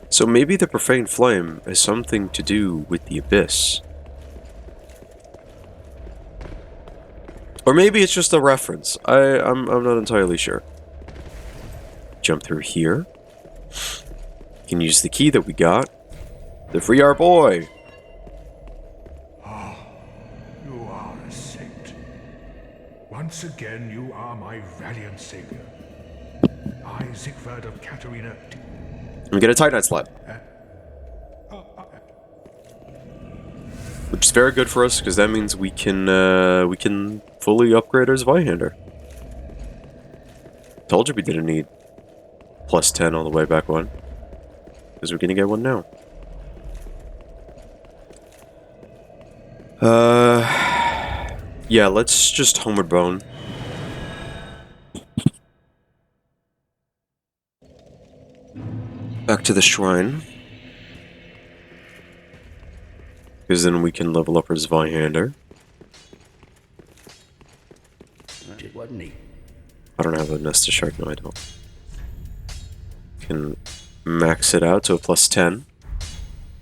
A: So maybe the Profaned Flame has something to do with the Abyss. Or maybe it's just a reference. I'm not entirely sure. Jump through here. Can use the key that we got to free our boy.
D: You are a saint. Once again, you are my valiant savior. I, Siegfried of Katarina.
A: I'm gonna Titanite slot. Which is very good for us, because that means we can fully upgrade our Zweihander. Told you we didn't need plus 10 all the way back one. Because we're gonna get one now. Yeah, let's just Homeward Bone. Back to the shrine. Because then we can level up our Zweihander.
E: It wasn't he?
A: I don't have a Nesta Shard, no I don't. Can max it out to a plus 10.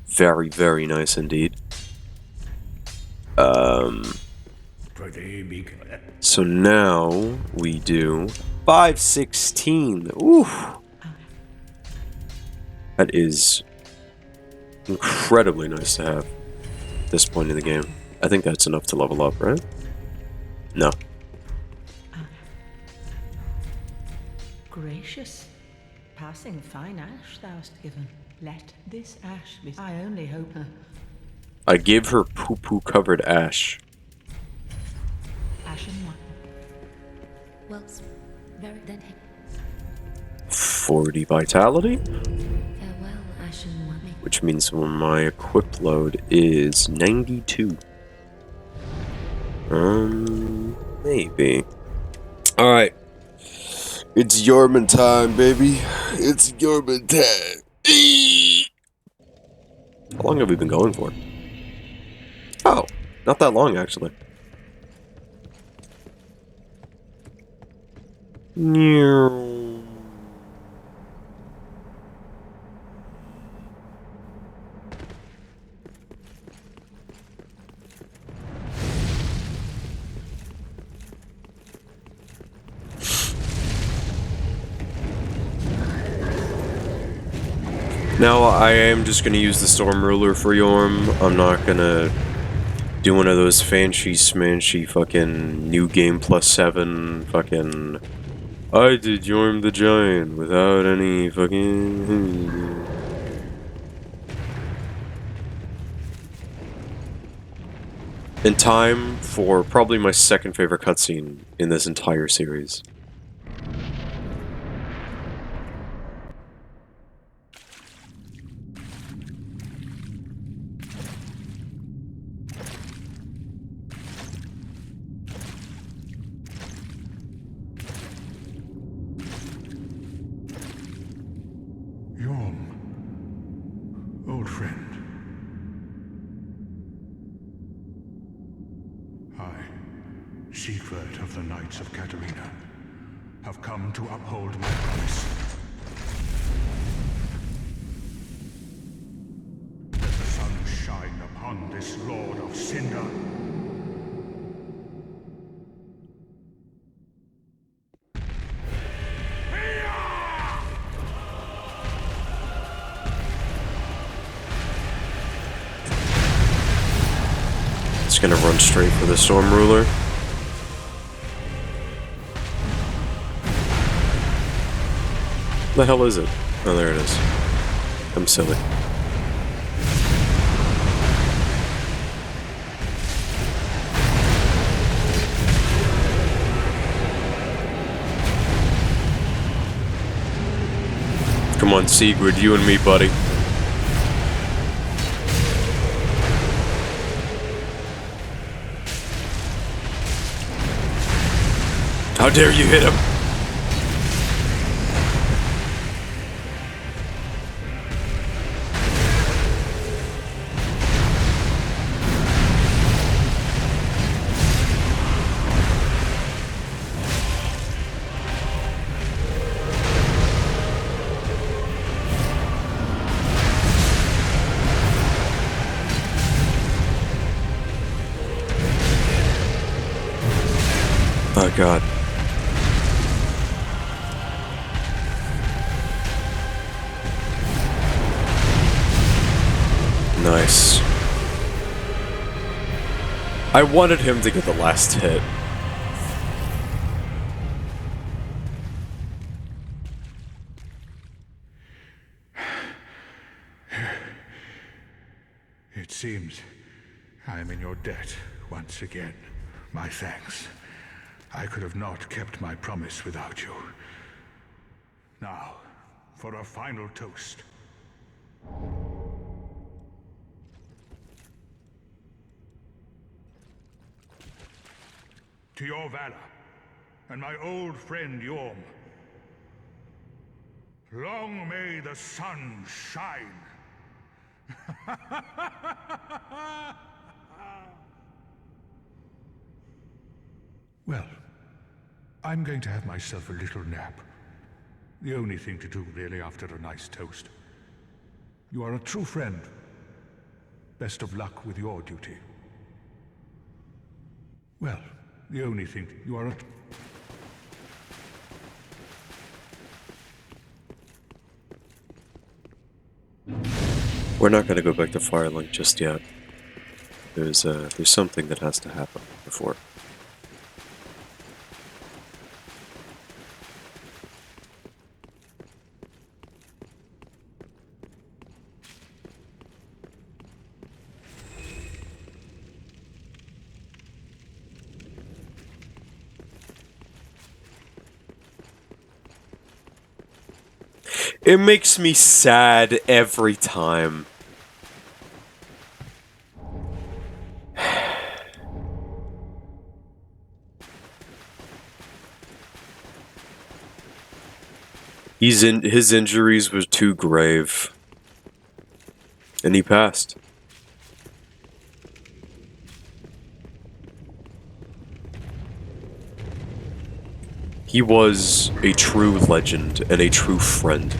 A: Very, very nice indeed. So now we do 516. Ooh. That is incredibly nice to have. at this point in the game. I think that's enough to level up, right? No.
F: Gracious, passing fine ash thou'st given. Let this ash be. I only hope.
A: I gave her poo-poo covered ash.
F: Ashen one.
B: Well, very then
A: 40 vitality,
B: farewell, Ashen One.
A: which means my equip load is 92. Maybe. Alright. It's Yorman time, baby. It's Yorman time. How long have we been going for? Oh, not that long, actually. Now, I am just going to use the Storm Ruler for Yorm. I'm not going to do one of those fancy smanchy fucking new game +7 fucking... I did Yorm the Giant without any fucking... In time for probably my second favorite cutscene in this entire series.
D: Yorm, old friend. I, Siegward of the Knights of Katarina, have come to uphold my promise. Let the sun shine upon this Lord of Cinder.
A: It's gonna run straight for the Storm Ruler. The hell is it? Oh, there it is. I'm silly. Come on, Sigurd, you and me, buddy. How dare you hit him? Oh god. Nice. I wanted him to get the last hit.
D: It seems I am in your debt once again. My thanks. I could have not kept my promise without you. Now, for a final toast. To your valor, and my old friend Yorm. Long may the sun shine. Well, I'm going to have myself a little nap. The only thing to do, really, after a nice toast. You are a true friend. Best of luck with your duty. Well, the only thing, you are a...
A: We're not gonna go back to Firelink just yet. There's something that has to happen before. It makes me sad every time. His injuries were too grave. And he passed. He was a true legend and a true friend.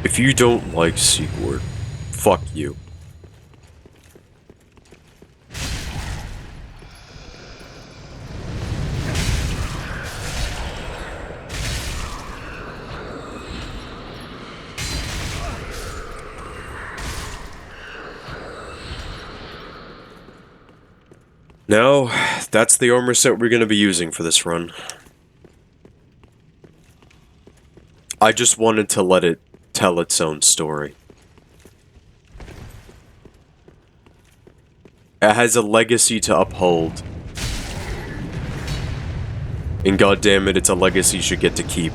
A: If you don't like Sigurd, fuck you. Now, that's the armor set we're going to be using for this run. I just wanted to let it tell its own story. It has a legacy to uphold. And goddammit, it's a legacy you should get to keep.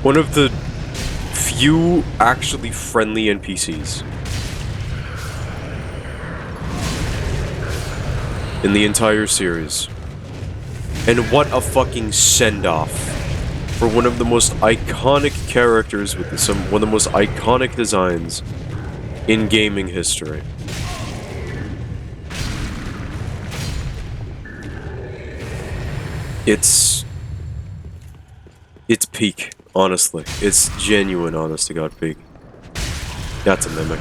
A: One of the few actually friendly NPCs in the entire series. And what a fucking send-off for one of the most iconic characters with one of the most iconic designs in gaming history. It's peak. Honestly, it's genuine, honest to God peak. That's a mimic.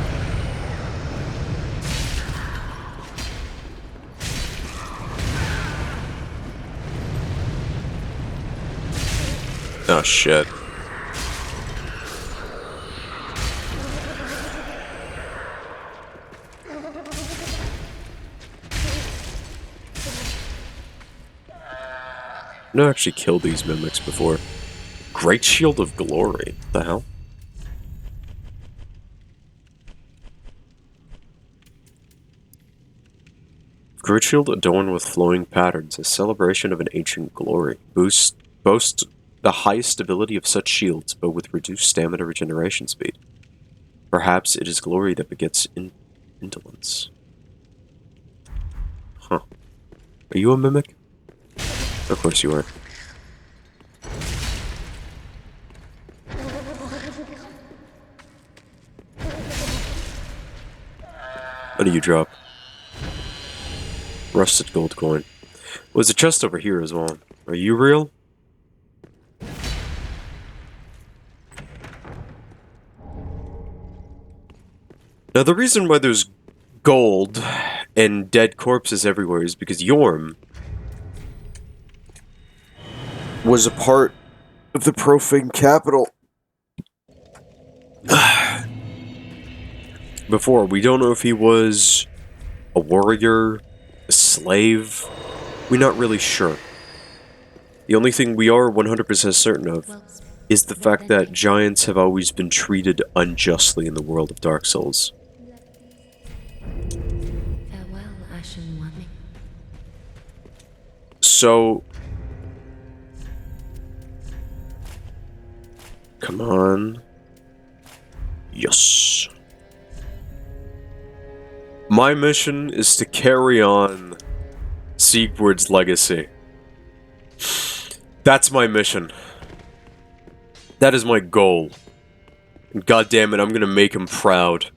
A: Oh shit. I've never actually killed these mimics before. Great Shield of Glory. What the hell? Great Shield adorned with flowing patterns, a celebration of an ancient glory. Boast the highest stability of such shields, but with reduced stamina regeneration speed. Perhaps it is glory that begets indolence. Huh. Are you a mimic? Of course you are. What do you drop? Rusted gold coin. There's a chest over here as well. Are you real? Now the reason why there's gold and dead corpses everywhere is because Yorm was a part of the profane capital. Before, we don't know if he was a warrior, a slave. We're not really sure. The only thing we are 100% certain of is the fact that giants have always been treated unjustly in the world of Dark Souls.
B: Farewell, Ashen One.
A: So... come on. Yes. My mission is to carry on Sigurd's legacy. That's my mission. That is my goal. And goddammit, I'm gonna make him proud.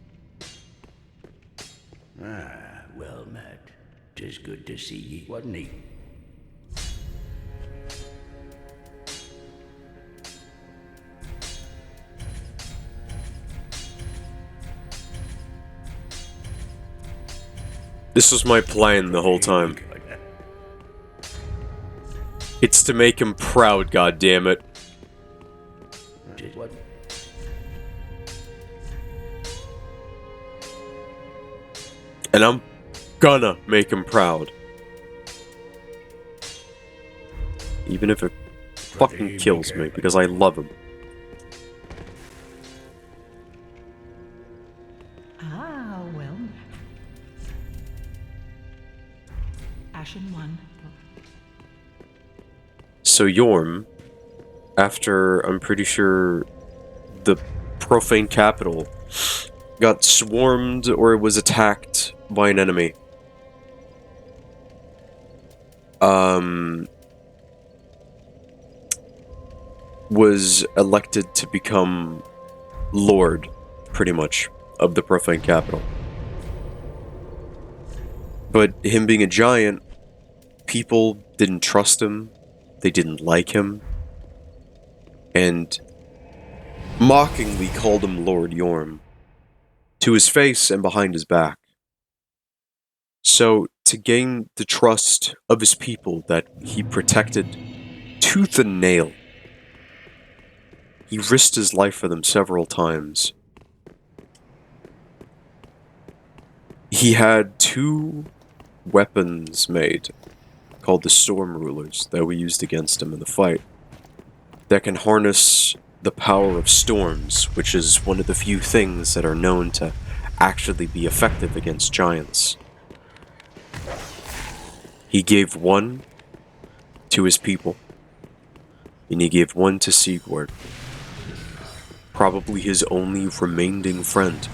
E: Ah, well met. 'Tis good to see ye, wasn't he?
A: This was my plan the whole time. It's to make him proud, goddammit.
E: What?
A: And I'm gonna make him proud. Even if it fucking kills me, because I love him.
F: Ah, well. Ashen one.
A: So Yorm, after I'm pretty sure the profane capital got swarmed or was attacked by an enemy, was elected to become Lord, pretty much, of the profane capital. But him being a giant, people didn't trust him, they didn't like him, and mockingly called him Lord Yorm, to his face and behind his back. So, to gain the trust of his people that he protected tooth and nail, he risked his life for them several times. He had 2 weapons made, called the Storm Rulers, that we used against him in the fight, that can harness the power of storms, which is one of the few things that are known to actually be effective against giants. He gave 1 to his people, and he gave 1 to Sigurd, probably his only remaining friend.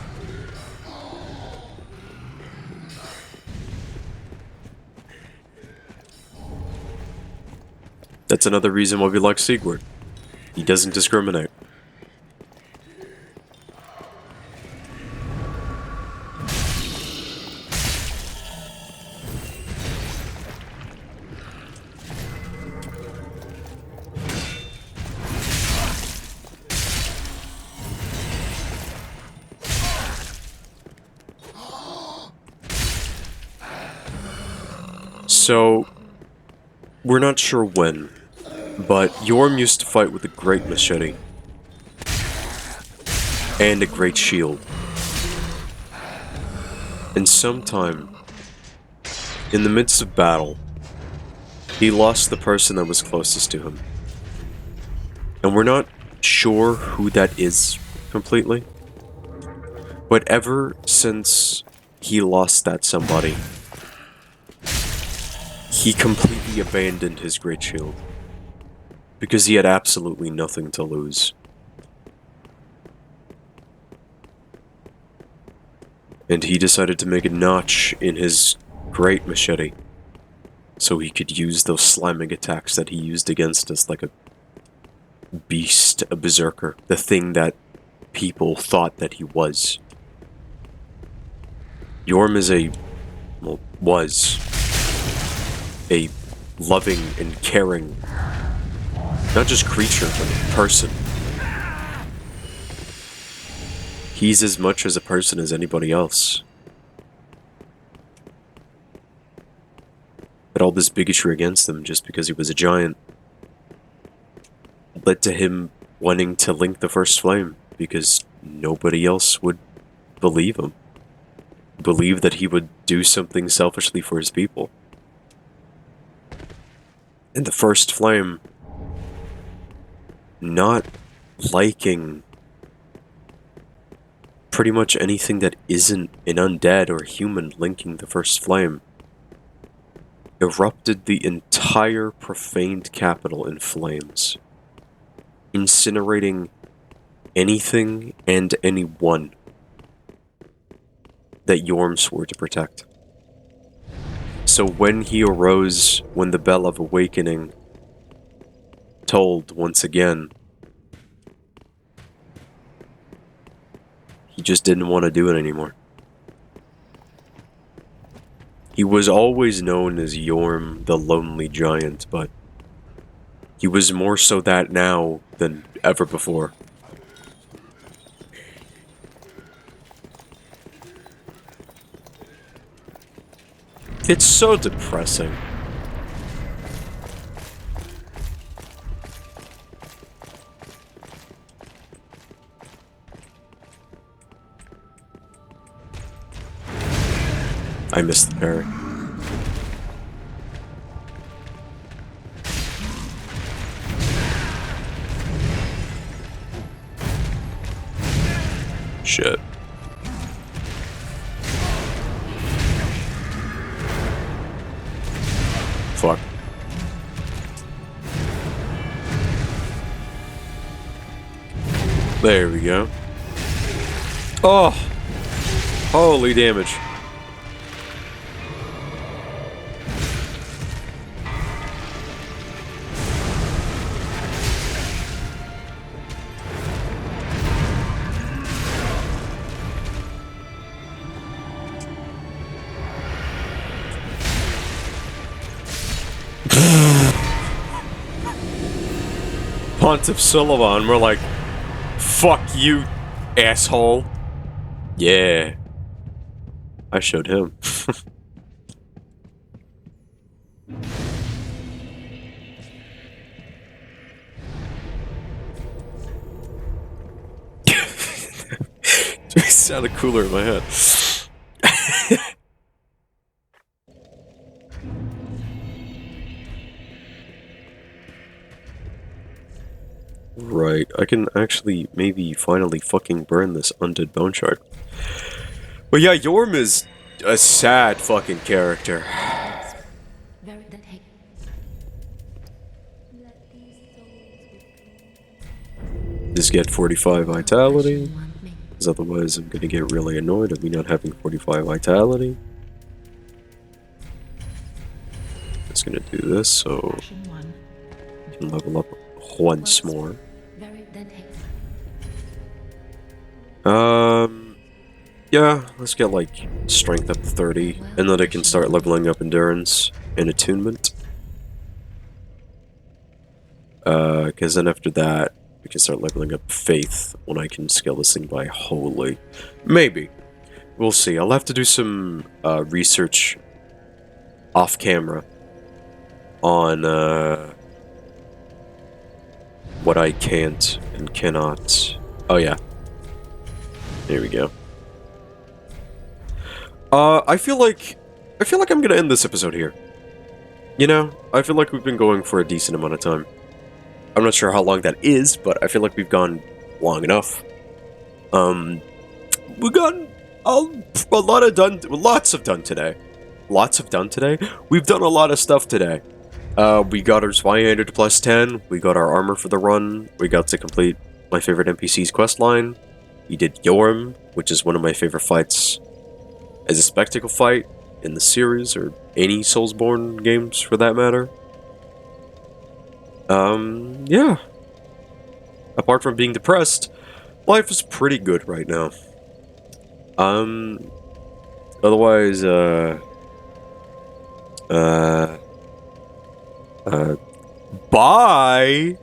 A: That's another reason why we like Sigurd. He doesn't discriminate. So, we're not sure when, but Yorm used to fight with a great machete and a great shield. And sometime, in the midst of battle, he lost the person that was closest to him. And we're not sure who that is completely, but ever since he lost that somebody, he completely abandoned his great shield, because he had absolutely nothing to lose. And he decided to make a notch in his great machete, so he could use those slamming attacks that he used against us like a beast, a berserker, the thing that people thought that he was. Yorm is was a loving and caring, not just creature, but person. He's as much as a person as anybody else. But all this bigotry against him just because he was a giant led to him wanting to link the First Flame, because nobody else would believe him. Believe that he would do something selfishly for his people. And the First Flame, not liking pretty much anything that isn't an undead or human linking the First Flame, erupted the entire profaned capital in flames, incinerating anything and anyone that Yorm swore to protect. So when he arose, when the Bell of Awakening tolled once again, he just didn't want to do it anymore. He was always known as Yorm the Lonely Giant, but he was more so that now than ever before. It's so depressing. I missed the parry. Shit. Fuck. There we go. Oh! Holy damage. Pontiff Sulivan, we're like, fuck you, asshole. Yeah. I showed him. It sounded cooler in my head. Right, I can actually maybe finally fucking burn this undead bone shard. But yeah, Yorm is a sad fucking character.
B: Very that hey.
A: Just get 45 vitality,
B: Ashen want me.
A: because otherwise I'm gonna get really annoyed of me not having 45 vitality. Just gonna do this so
F: Ashen one.
A: I can level up once more.
B: Very that hey.
A: Yeah, let's get like strength up to 30, and then I can start leveling up endurance and attunement. Because then after that, we can start leveling up faith when I can scale this thing by holy. Maybe. We'll see. I'll have to do some research off camera on what I can't and cannot. Oh yeah. Here we go. I feel like I'm gonna end this episode here. You know, I feel like we've been going for a decent amount of time. I'm not sure how long that is, but I feel like we've gone long enough. We've gotten lots of done today. Lots of done today. We've done a lot of stuff today. We got our Spy to plus 10. We got our armor for the run. We got to complete my favorite NPC's questline. We did Yorm, which is one of my favorite fights as a spectacle fight in the series, or any Soulsborne games for that matter. Yeah. Apart from being depressed, life is pretty good right now. Otherwise, bye!